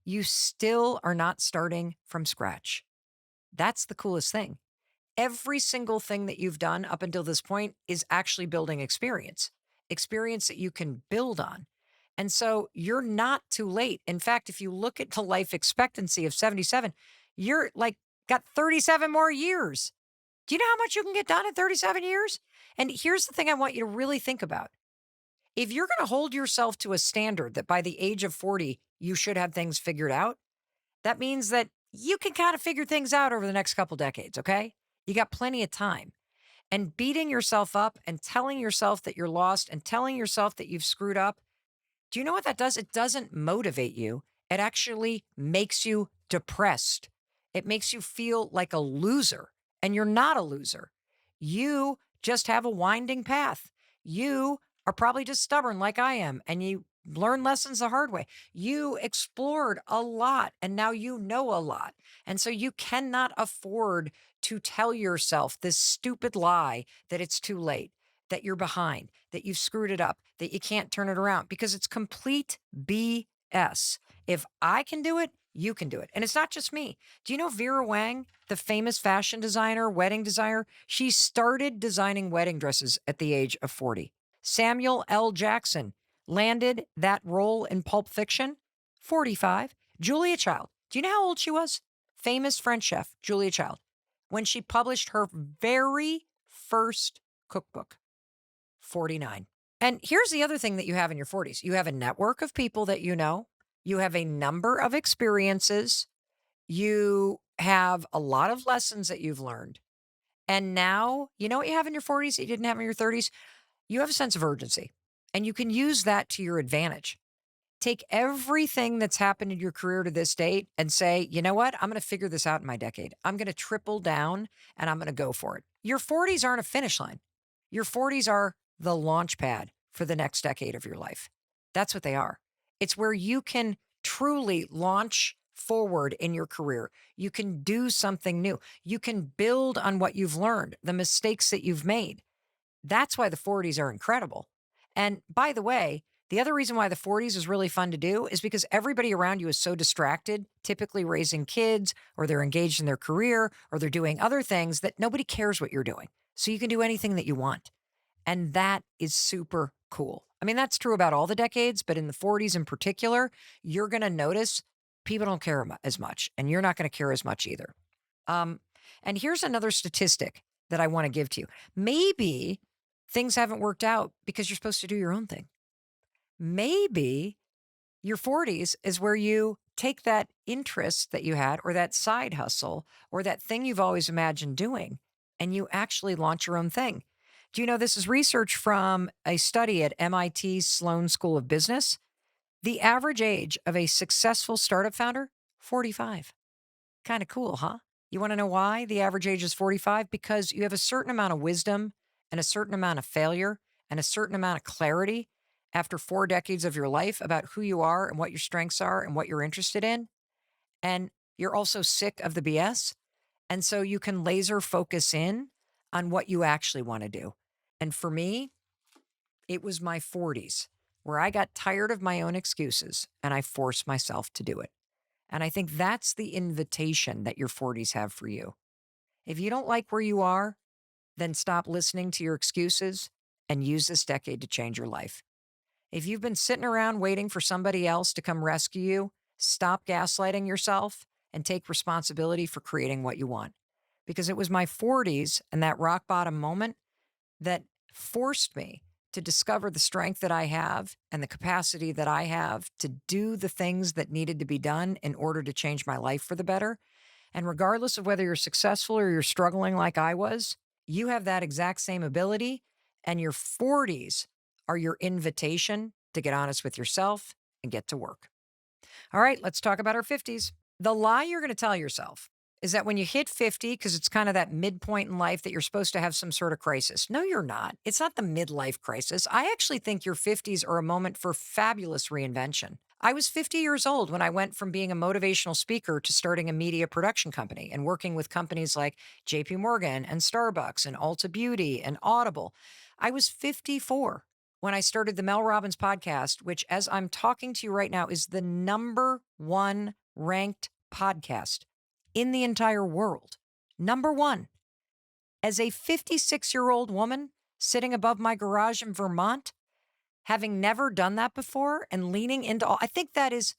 you still are not starting from scratch. That's the coolest thing. Every single thing that you've done up until this point is actually building experience that you can build on. And so you're not too late. In fact, if you look at the life expectancy of 77, you're like got 37 more years. Do you know how much you can get done in 37 years? And here's the thing I want you to really think about. If you're going to hold yourself to a standard that by the age of 40, you should have things figured out, that means that you can kind of figure things out over the next couple decades, okay? You got plenty of time. And beating yourself up and telling yourself that you're lost and telling yourself that you've screwed up, do you know what that does? It doesn't motivate you. It actually makes you depressed. It makes you feel like a loser, and you're not a loser. You just have a winding path. You are probably just stubborn like I am, and you learn lessons the hard way. You explored a lot, and now you know a lot. And so you cannot afford to tell yourself this stupid lie that it's too late, that you're behind, that you've screwed it up, that you can't turn it around, because it's complete BS. If I can do it, you can do it. And it's not just me. Do you know Vera Wang, the famous fashion designer, wedding designer? She started designing wedding dresses at the age of 40. Samuel L. Jackson landed that role in Pulp Fiction, 45. Julia Child, do you know how old she was? Famous French chef, Julia Child, when she published her very first cookbook, 49. And here's the other thing that you have in your 40s. You have a network of people that you know. You have a number of experiences. You have a lot of lessons that you've learned. And now, you know what you have in your 40s that you didn't have in your 30s? You have a sense of urgency. And you can use that to your advantage. Take everything that's happened in your career to this date and say, you know what? I'm going to figure this out in my decade. I'm going to triple down and I'm going to go for it. Your 40s aren't a finish line. Your 40s are the launch pad for the next decade of your life. That's what they are. It's where you can truly launch forward in your career. You can do something new. You can build on what you've learned, the mistakes that you've made. That's why the 40s are incredible. And by the way, the other reason why the 40s is really fun to do is because everybody around you is so distracted, typically raising kids, or they're engaged in their career, or they're doing other things that nobody cares what you're doing. So you can do anything that you want. And that is super cool. I mean, that's true about all the decades, but in the 40s in particular, you're going to notice people don't care as much, and you're not going to care as much either. Um, and here's another statistic that I want to give to you. Maybe things haven't worked out because you're supposed to do your own thing. Maybe your 40s is where you take that interest that you had, or that side hustle, or that thing you've always imagined doing, and you actually launch your own thing. Do you know this is research from a study at MIT's Sloan School of Business? The average age of a successful startup founder, 45. Kind of cool, huh? You want to know why the average age is 45? Because you have a certain amount of wisdom and a certain amount of failure and a certain amount of clarity after 4 decades of your life about who you are and what your strengths are and what you're interested in. And you're also sick of the BS. And so you can laser focus in on what you actually want to do. And for me, it was my 40s where I got tired of my own excuses and I forced myself to do it. And I think that's the invitation that your 40s have for you. If you don't like where you are, then stop listening to your excuses and use this decade to change your life. If you've been sitting around waiting for somebody else to come rescue you, stop gaslighting yourself and take responsibility for creating what you want. Because it was my 40s and that rock bottom moment that forced me to discover the strength that I have and the capacity that I have to do the things that needed to be done in order to change my life for the better. And regardless of whether you're successful or you're struggling like I was, you have that exact same ability. And your 40s are your invitation to get honest with yourself and get to work. All right, let's talk about our 50s. The lie you're going to tell yourself is that when you hit 50, because it's kind of that midpoint in life, that you're supposed to have some sort of crisis. No, you're not. It's not the midlife crisis. I actually think your 50s are a moment for fabulous reinvention. I was 50 years old when I went from being a motivational speaker to starting a media production company and working with companies like JP Morgan and Starbucks and Ulta Beauty and Audible. I was 54 when I started the Mel Robbins podcast, which, as I'm talking to you right now, is the #1 ranked podcast in the entire world. #1. As a 56-year-old woman sitting above my garage in Vermont, having never done that before and leaning into all, I think that is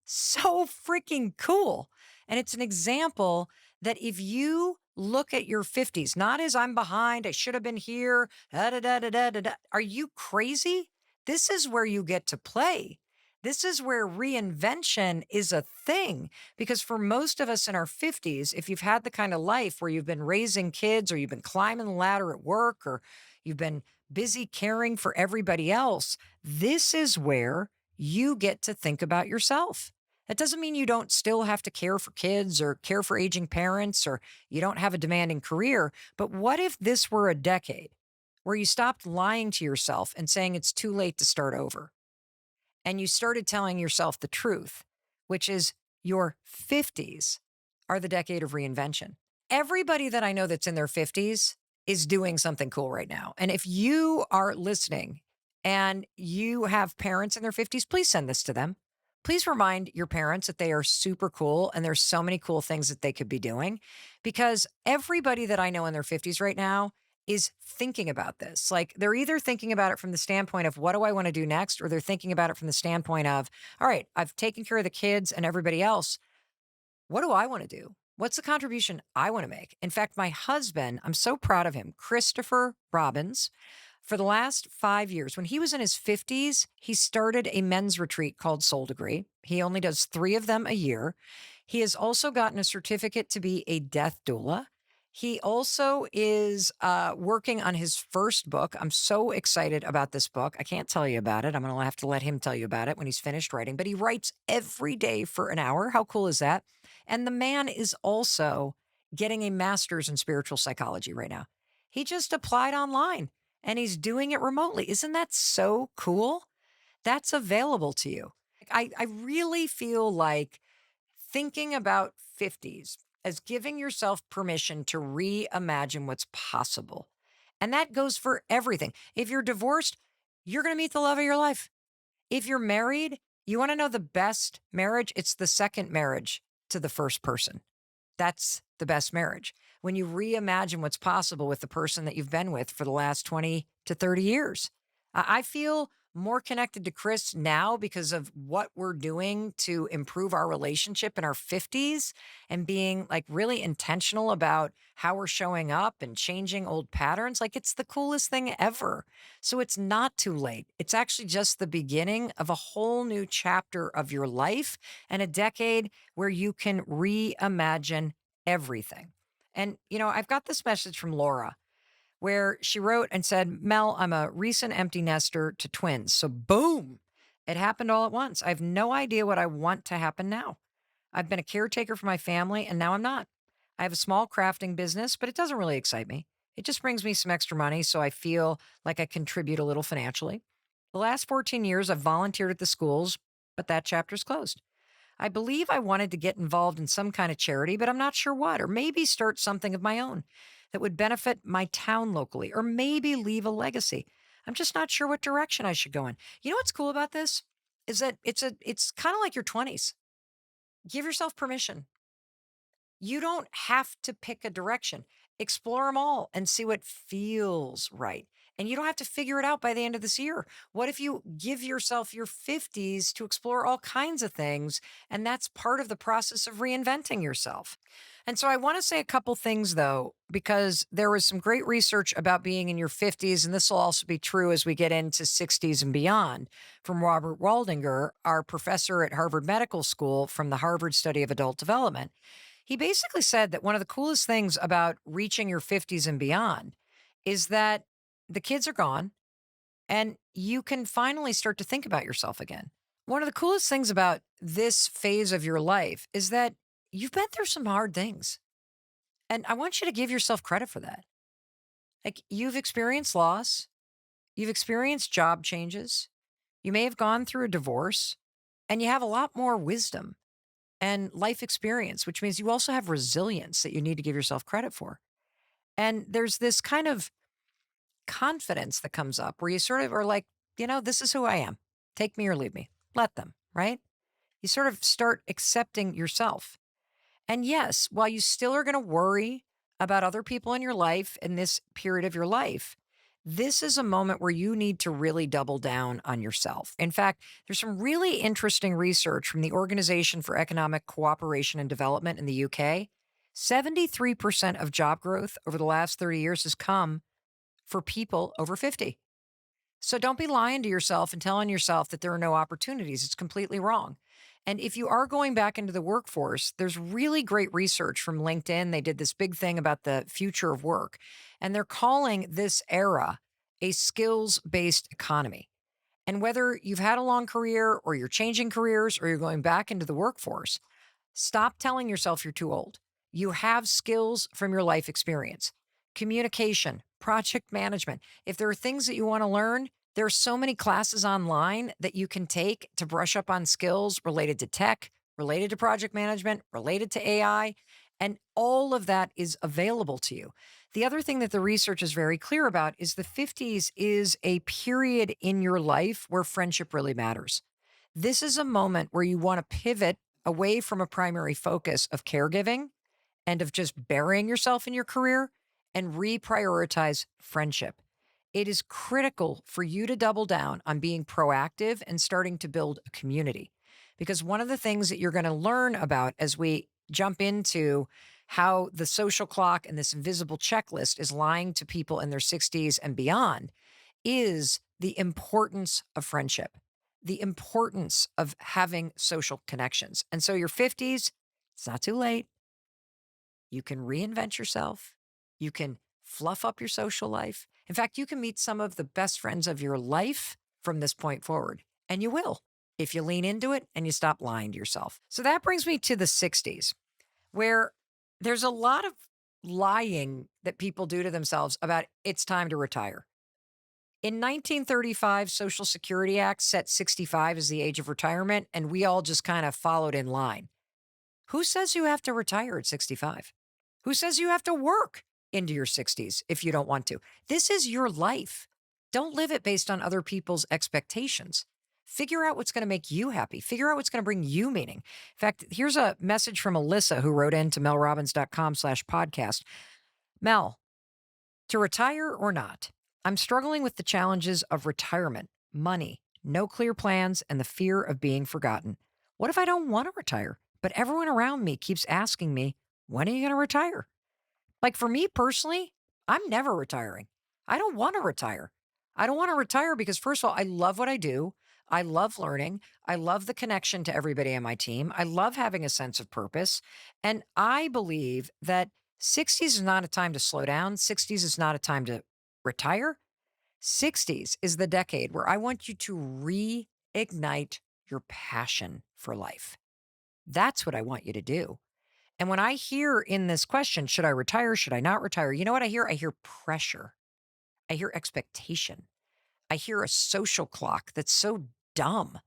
so freaking cool. And it's an example that if you look at your 50s, not as I'm behind, I should have been here, da, da, da, da, da, da, da. Are you crazy? This is where you get to play. This is where reinvention is a thing. Because for most of us in our 50s, if you've had the kind of life where you've been raising kids or you've been climbing the ladder at work or you've been busy caring for everybody else, this is where you get to think about yourself. That doesn't mean you don't still have to care for kids or care for aging parents or you don't have a demanding career. But what if this were a decade where you stopped lying to yourself and saying it's too late to start over? And you started telling yourself the truth, which is your 50s are the decade of reinvention. Everybody that I know that's in their 50s is doing something cool right now. And if you are listening and you have parents in their 50s, please send this to them. Please remind your parents that they are super cool and there's so many cool things that they could be doing because everybody that I know in their 50s right now is thinking about this. Like they're either thinking about it from the standpoint of what do I want to do next, or they're thinking about it from the standpoint of, all right, I've taken care of the kids and everybody else. What do I want to do? What's the contribution I want to make? In fact, my husband, I'm so proud of him, Christopher Robbins. For the last 5 years, when he was in his 50s, he started a men's retreat called Soul Degree. He only does 3 of them a year. He has also gotten a certificate to be a death doula. He also is working on his first book. I'm so excited about this book. I can't tell you about it. I'm going to have to let him tell you about it when he's finished writing. But he writes every day for an hour. How cool is that? And the man is also getting a master's in spiritual psychology right now. He just applied online and he's doing it remotely. Isn't that so cool? That's available to you. I really feel like thinking about 50s as giving yourself permission to reimagine what's possible. And that goes for everything. If you're divorced, you're going to meet the love of your life. If you're married, you want to know the best marriage? It's the second marriage to the first person. That's the best marriage. When you reimagine what's possible with the person that you've been with for the last 20 to 30 years. I feel more connected to Chris now because of what we're doing to improve our relationship in our 50s and being like really intentional about how we're showing up and changing old patterns. Like it's the coolest thing ever. So it's not too late. It's actually just the beginning of a whole new chapter of your life and a decade where you can reimagine everything. And, I've got this message from Laura where she wrote and said, Mel, I'm a recent empty nester to twins. So, boom, it happened all at once. I have no idea what I want to happen now. I've been a caretaker for my family, and now I'm not. I have a small crafting business, but it doesn't really excite me. It just brings me some extra money, so I feel like I contribute a little financially. The last 14 years, I've volunteered at the schools, but that chapter's closed. I believe I wanted to get involved in some kind of charity, but I'm not sure what, or maybe start something of my own that would benefit my town locally, or maybe leave a legacy. I'm just not sure what direction I should go in. You know what's cool about this is that it's kind of like your 20s. Give yourself permission. You don't have to pick a direction. Explore them all and see what feels right. And you don't have to figure it out by the end of this year. What if you give yourself your 50s to explore all kinds of things? And that's part of the process of reinventing yourself. And so I want to say a couple things, though, because there was some great research about being in your 50s. And this will also be true as we get into 60s and beyond from Robert Waldinger, our professor at Harvard Medical School from the Harvard Study of Adult Development. He basically said that one of the coolest things about reaching your 50s and beyond is that the kids are gone and you can finally start to think about yourself again. One of the coolest things about this phase of your life is that you've been through some hard things. And I want you to give yourself credit for that. Like you've experienced loss, you've experienced job changes, you may have gone through a divorce, and you have a lot more wisdom and life experience, which means you also have resilience that you need to give yourself credit for. And there's this kind of confidence that comes up where you sort of are like, this is who I am. Take me or leave me. Let them, right? You sort of start accepting yourself. And yes, while you still are going to worry about other people in your life in this period of your life, this is a moment where you need to really double down on yourself. In fact, there's some really interesting research from the Organization for Economic Cooperation and Development in the UK. 73% of job growth over the last 30 years has come for people over 50. So don't be lying to yourself and telling yourself that there are no opportunities. It's completely wrong. And if you are going back into the workforce, there's really great research from LinkedIn. They did this big thing about the future of work, and they're calling this era a skills based economy. And whether you've had a long career or you're changing careers or you're going back into the workforce, stop telling yourself you're too old. You have skills from your life experience, communication, project management. If there are things that you want to learn, there are so many classes online that you can take to brush up on skills related to tech, related to project management, related to AI, and all of that is available to you. The other thing that the research is very clear about is the 50s is a period in your life where friendship really matters. This is a moment where you want to pivot away from a primary focus of caregiving and of just burying yourself in your career and reprioritize friendship. It is critical for you to double down on being proactive and starting to build a community. Because one of the things that you're going to learn about as we jump into how the social clock and this invisible checklist is lying to people in their 60s and beyond is the importance of friendship, the importance of having social connections. And so your 50s, it's not too late. You can reinvent yourself. You can fluff up your social life. In fact, you can meet some of the best friends of your life from this point forward, and you will if you lean into it and you stop lying to yourself. So that brings me to the 60s, where there's a lot of lying that people do to themselves about it's time to retire. In 1935, Social Security Act set 65 as the age of retirement, and we all just kind of followed in line. Who says you have to retire at 65? Who says you have to work into your 60s if you don't want to? This is your life. Don't live it based on other people's expectations. Figure out what's going to make you happy. Figure out what's going to bring you meaning. In fact, here's a message from Alyssa who wrote in to melrobbins.com/podcast. Mel, to retire or not, I'm struggling with the challenges of retirement, money, no clear plans, and the fear of being forgotten. What if I don't want to retire, but everyone around me keeps asking me, when are you going to retire? Like for me personally, I'm never retiring. I don't want to retire. I don't want to retire because, first of all, I love what I do. I love learning. I love the connection to everybody on my team. I love having a sense of purpose. And I believe that 60s is not a time to slow down. 60s is not a time to retire. 60s is the decade where I want you to reignite your passion for life. That's what I want you to do. And when I hear in this question, should I retire? Should I not retire? You know what I hear? I hear pressure. I hear expectation. I hear a social clock that's so dumb.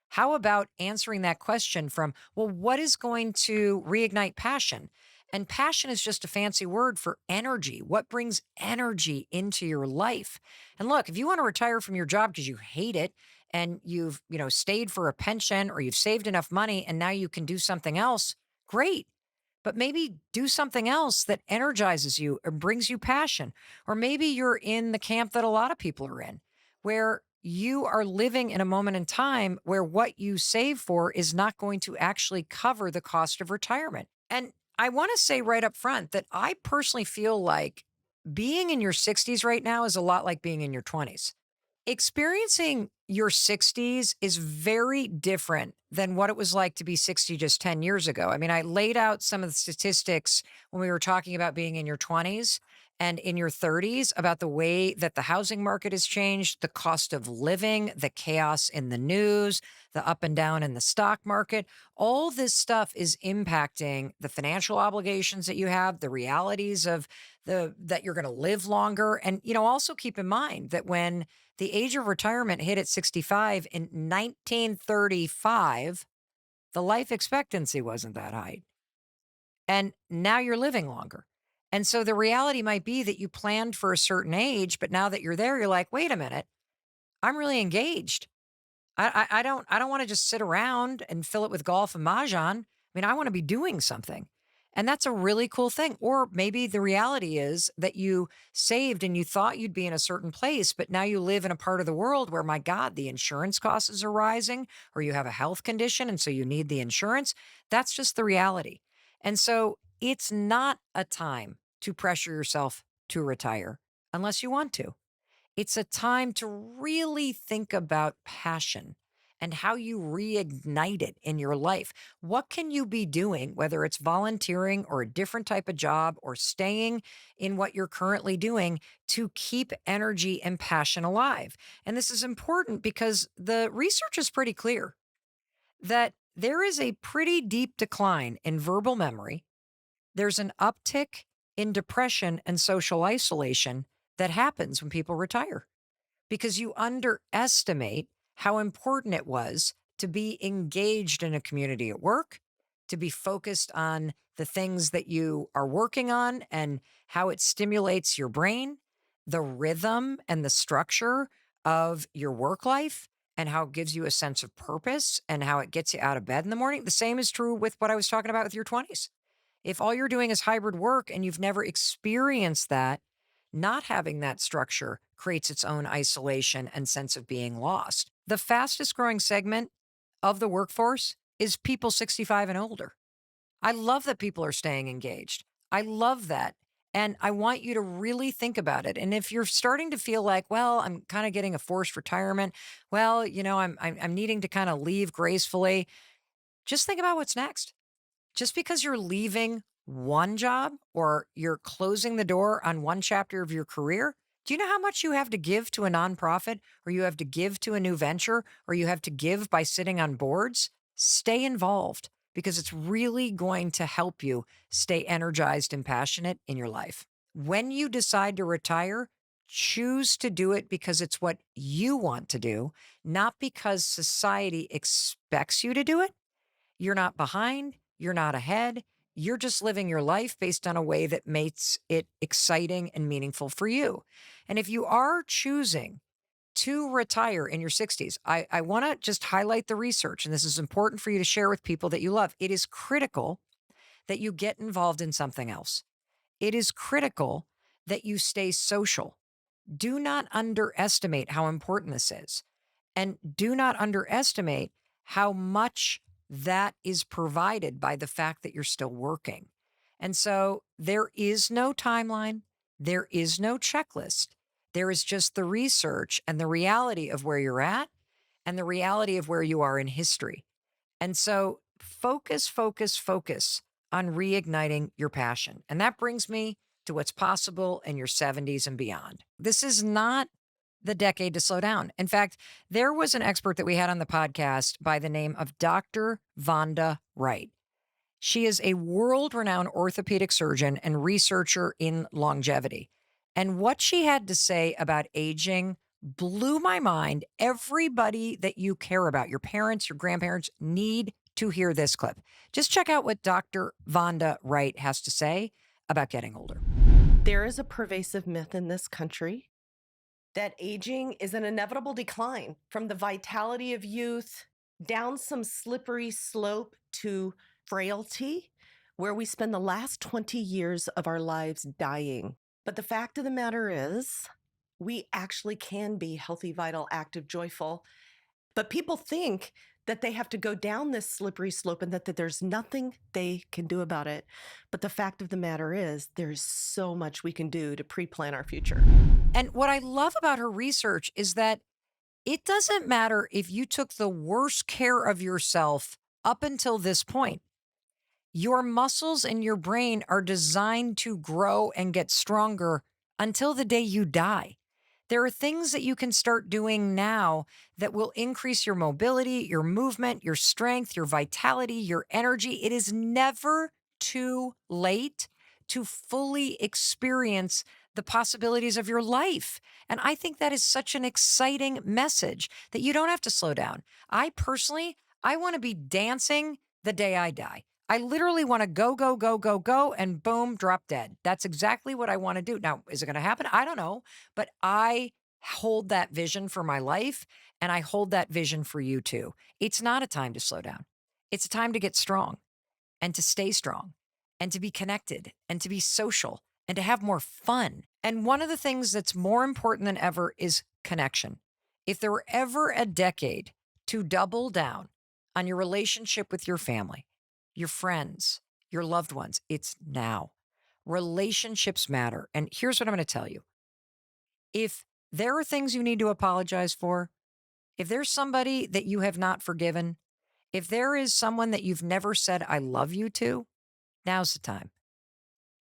How about answering that question from, well, what is going to reignite passion? And passion is just a fancy word for energy. What brings energy into your life? And look, if you want to retire from your job because you hate it and you've, stayed for a pension or you've saved enough money and now you can do something else, great. But maybe do something else that energizes you or brings you passion. Or maybe you're in the camp that a lot of people are in, where you are living in a moment in time where what you save for is not going to actually cover the cost of retirement. And I want to say right up front that I personally feel like being in your 60s right now is a lot like being in your 20s. Experiencing your 60s is very different than what it was like to be 60 just 10 years ago. I mean, I laid out some of the statistics when we were talking about being in your 20s and in your 30s about the way that the housing market has changed, the cost of living, the chaos in the news, the up and down in the stock market. All this stuff is impacting the financial obligations that you have, the realities of the that you're going to live longer. And also keep in mind that when the age of retirement hit at 65 in 1935, the life expectancy wasn't that high. And now you're living longer. And so the reality might be that you planned for a certain age, but now that you're there, you're like, wait a minute, I'm really engaged. I don't want to just sit around and fill it with golf and mahjong. I mean, I want to be doing something. And that's a really cool thing. Or maybe the reality is that you saved and you thought you'd be in a certain place, but now you live in a part of the world where, my God, the insurance costs are rising, or you have a health condition and so you need the insurance. That's just the reality. And so it's not a time to pressure yourself to retire unless you want to. It's a time to really think about passion and how you reignite it in your life. What can you be doing, whether it's volunteering or a different type of job or staying in what you're currently doing to keep energy and passion alive? And this is important because the research is pretty clear that there is a pretty deep decline in verbal memory. There's an uptick in depression and social isolation that happens when people retire because you underestimate how important it was to be engaged in a community at work, to be focused on the things that you are working on and how it stimulates your brain, the rhythm and the structure of your work life, and how it gives you a sense of purpose and how it gets you out of bed in the morning. The same is true with what I was talking about with your 20s. If all you're doing is hybrid work and you've never experienced that, not having that structure creates its own isolation and sense of being lost. The fastest growing segment of the workforce is people 65 and older. I love that people are staying engaged. I love that. And I want you to really think about it. And if you're starting to feel like, well, I'm kind of getting a forced retirement, well, I'm needing to kind of leave gracefully, just think about what's next. Just because you're leaving one job or you're closing the door on one chapter of your career, do you know how much you have to give to a nonprofit or you have to give to a new venture or you have to give by sitting on boards? Stay involved because it's really going to help you stay energized and passionate in your life. When you decide to retire, choose to do it because it's what you want to do, not because society expects you to do it. You're not behind, you're not ahead. You're just living your life based on a way that makes it exciting and meaningful for you. And if you are choosing to retire in your 60s, I want to just highlight the research, and this is important for you to share with people that you love. It is critical that you get involved in something else. It is critical that you stay social. Do not underestimate how important this is. And do not underestimate how much that is provided by the fact that you're still working. And so there is no timeline, there is no checklist. There is just the research and the reality of where you're at and the reality of where you are in history. And so focus, focus, focus on reigniting your passion. And that brings me to what's possible in your 70s and beyond. This is not the decade to slow down. In fact, there was an expert that we had on the podcast by the name of Dr. Vonda Wright. She is a world renowned orthopedic surgeon and researcher in longevity. And what she had to say about aging blew my mind. Everybody that you care about, your parents, your grandparents, need to hear this clip. Just check out what Dr. Vonda Wright has to say about getting older. There is a pervasive myth in this country that aging is an inevitable decline from the vitality of youth down some slippery slope to frailty, where we spend the last 20 years of our lives dying. But the fact of the matter is, we actually can be healthy, vital, active, joyful. But people think that they have to go down this slippery slope and that there's nothing they can do about it. But the fact of the matter is, there's so much we can do to pre-plan our future. And what I love about her research is that it doesn't matter if you took the worst care of yourself up until this point. Your muscles and your brain are designed to grow and get stronger until the day you die. There are things that you can start doing now that will increase your mobility, your movement, your strength, your vitality, your energy. It is never too late to fully experience the possibilities of your life. And I think that is such an exciting message that you don't have to slow down. I want to be dancing the day I die. I literally want to go, go, go, go, go, and boom, drop dead. That's exactly what I want to do. Now, is it going to happen? I don't know, but I hold that vision for my life and I hold that vision for you too. It's not a time to slow down. It's a time to get strong and to stay strong and to be connected and to be social and to have more fun. And one of the things that's more important than ever is connection. If there were ever a decade to double down on your relationship with your family, your friends, your loved ones, it's now. Relationships matter. And here's what I'm going to tell you. If there are things you need to apologize for, If there's somebody that you have not forgiven, if there is someone that you've never said, I love you to, now's the time.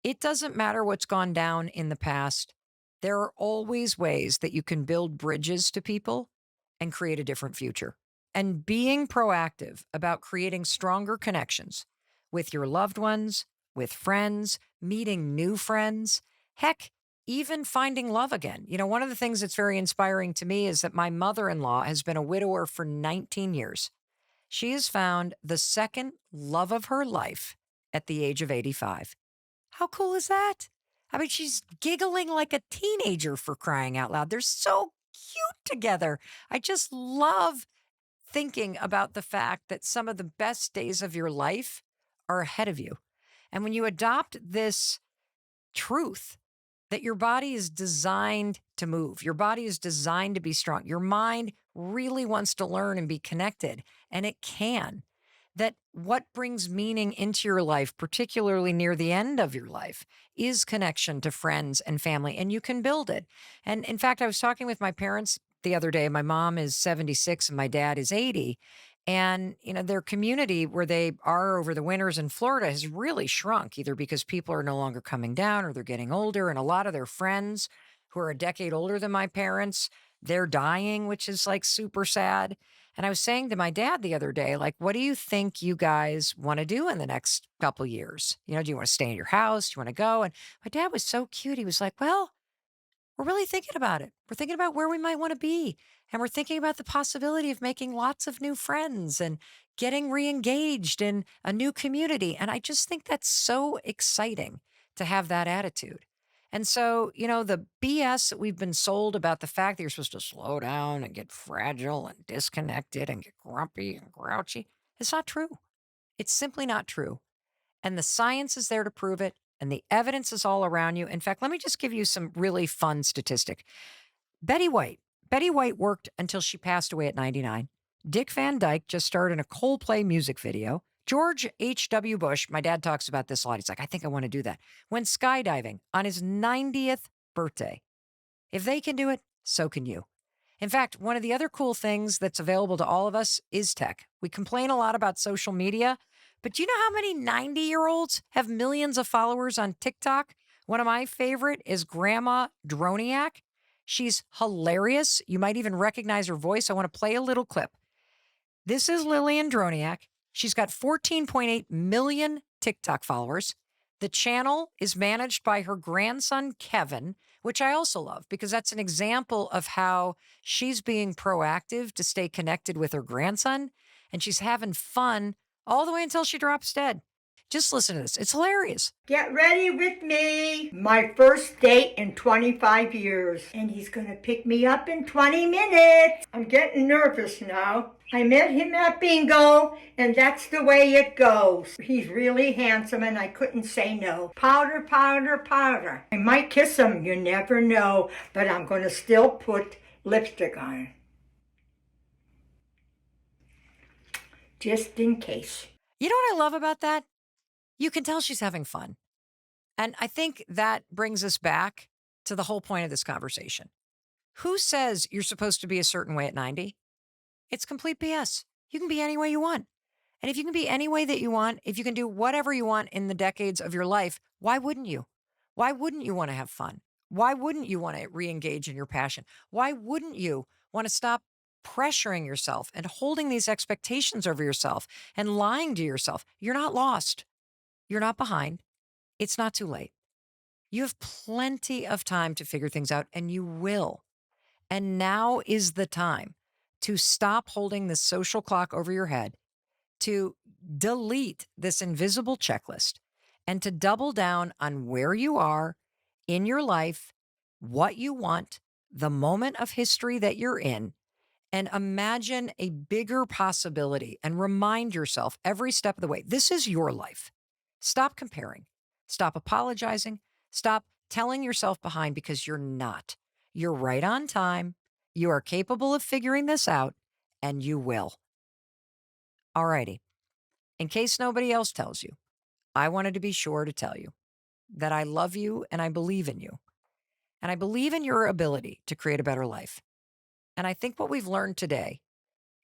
It doesn't matter what's gone down in the past. There are always ways that you can build bridges to people and create a different future. And being proactive about creating stronger connections with your loved ones, with friends, meeting new friends, heck, even finding love again. One of the things that's very inspiring to me is that my mother in law has been a widower for 19 years. She has found the second love of her life at the age of 85. How cool is that? I mean, she's giggling like a teenager, for crying out loud. They're so cute together. I just love thinking about the fact that some of the best days of your life are ahead of you. And when you adopt this truth that your body is designed to move, your body is designed to be strong, your mind really wants to learn and be connected, and it can. That what brings meaning into your life, particularly near the end of your life, is connection to friends and family, and you can build it. And in fact, I was talking with my parents the other day. My mom is 76 and my dad is 80. And, their community where they are over the winters in Florida has really shrunk, either because people are no longer coming down or they're getting older. And a lot of their friends who are a decade older than my parents, they're dying, which is like super sad. And I was saying to my dad the other day, like, what do you think you guys want to do in the next couple years? Do you want to stay in your house? Do you want to go? And my dad was so cute. He was like, well, we're really thinking about it. We're thinking about where we might want to be. And we're thinking about the possibility of making lots of new friends and getting re-engaged in a new community. And I just think that's so exciting to have that attitude. And so, the BS that we've been sold about the fact that you're supposed to slow down and get fragile and disconnected and get grumpy and grouchy, it's not true. It's simply not true. And the science is there to prove it. And the evidence is all around you. In fact, let me just give you some really fun statistic. Betty White. Betty White worked until she passed away at 99. Dick Van Dyke just starred in a Coldplay music video. George H.W. Bush, my dad talks about this a lot. He's like, I think I want to do that. Went skydiving on his 90th birthday. If they can do it, so can you. In fact, one of the other cool things that's available to all of us is tech. We complain a lot about social media, but do you know how many 90-year-olds have millions of followers on TikTok? One of my favorite is Grandma Droniak. She's hilarious. You might even recognize her voice. I want to play a little clip. This is Lillian Droniak. She's got 14.8 million TikTok followers. The channel is managed by her grandson, Kevin, which I also love because that's an example of how she's being proactive to stay connected with her grandson, and she's having fun all the way until she drops dead. Just listen to this. It's hilarious. Get ready with me. My first date in 25 years. And he's going to pick me up in 20 minutes. I'm getting nervous now. I met him at bingo, and that's the way it goes. He's really handsome, and I couldn't say no. Powder, powder, powder. I might kiss him, you never know, but I'm going to still put lipstick on. Just in case. You know what I love about that? You can tell she's having fun. And I think that brings us back to the whole point of this conversation. Who says you're supposed to be a certain way at 90? It's complete BS. You can be any way you want. And if you can be any way that you want, if you can do whatever you want in the decades of your life, why wouldn't you? Why wouldn't you want to have fun? Why wouldn't you want to re-engage in your passion? Why wouldn't you want to stop pressuring yourself and holding these expectations over yourself and lying to yourself? You're not lost. You're not behind. It's not too late. You have plenty of time to figure things out, and you will. And now is the time to stop holding this social clock over your head, to delete this invisible checklist, and to double down on where you are in your life, what you want, the moment of history that you're in, and imagine a bigger possibility and remind yourself every step of the way, this is your life. Stop comparing. Stop apologizing. Stop telling yourself behind because you're not. You're right on time. You are capable of figuring this out, and you will. All righty. In case nobody else tells you, I wanted to be sure to tell you that I love you and I believe in you. And I believe in your ability to create a better life. And I think what we've learned today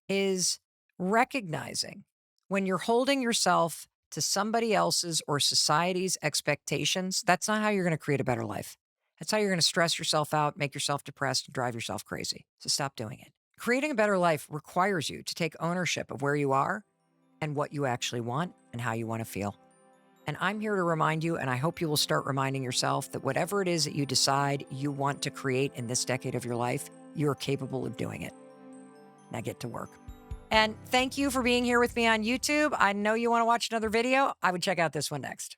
is recognizing when you're holding yourself to somebody else's or society's expectations, that's not how you're going to create a better life. That's how you're going to stress yourself out, make yourself depressed, and drive yourself crazy. So stop doing it. Creating a better life requires you to take ownership of where you are and what you actually want and how you want to feel. And I'm here to remind you, and I hope you will start reminding yourself that whatever it is that you decide you want to create in this decade of your life, you're capable of doing it. Now get to work. And thank you for being here with me on YouTube. I know you want to watch another video. I would check out this one next.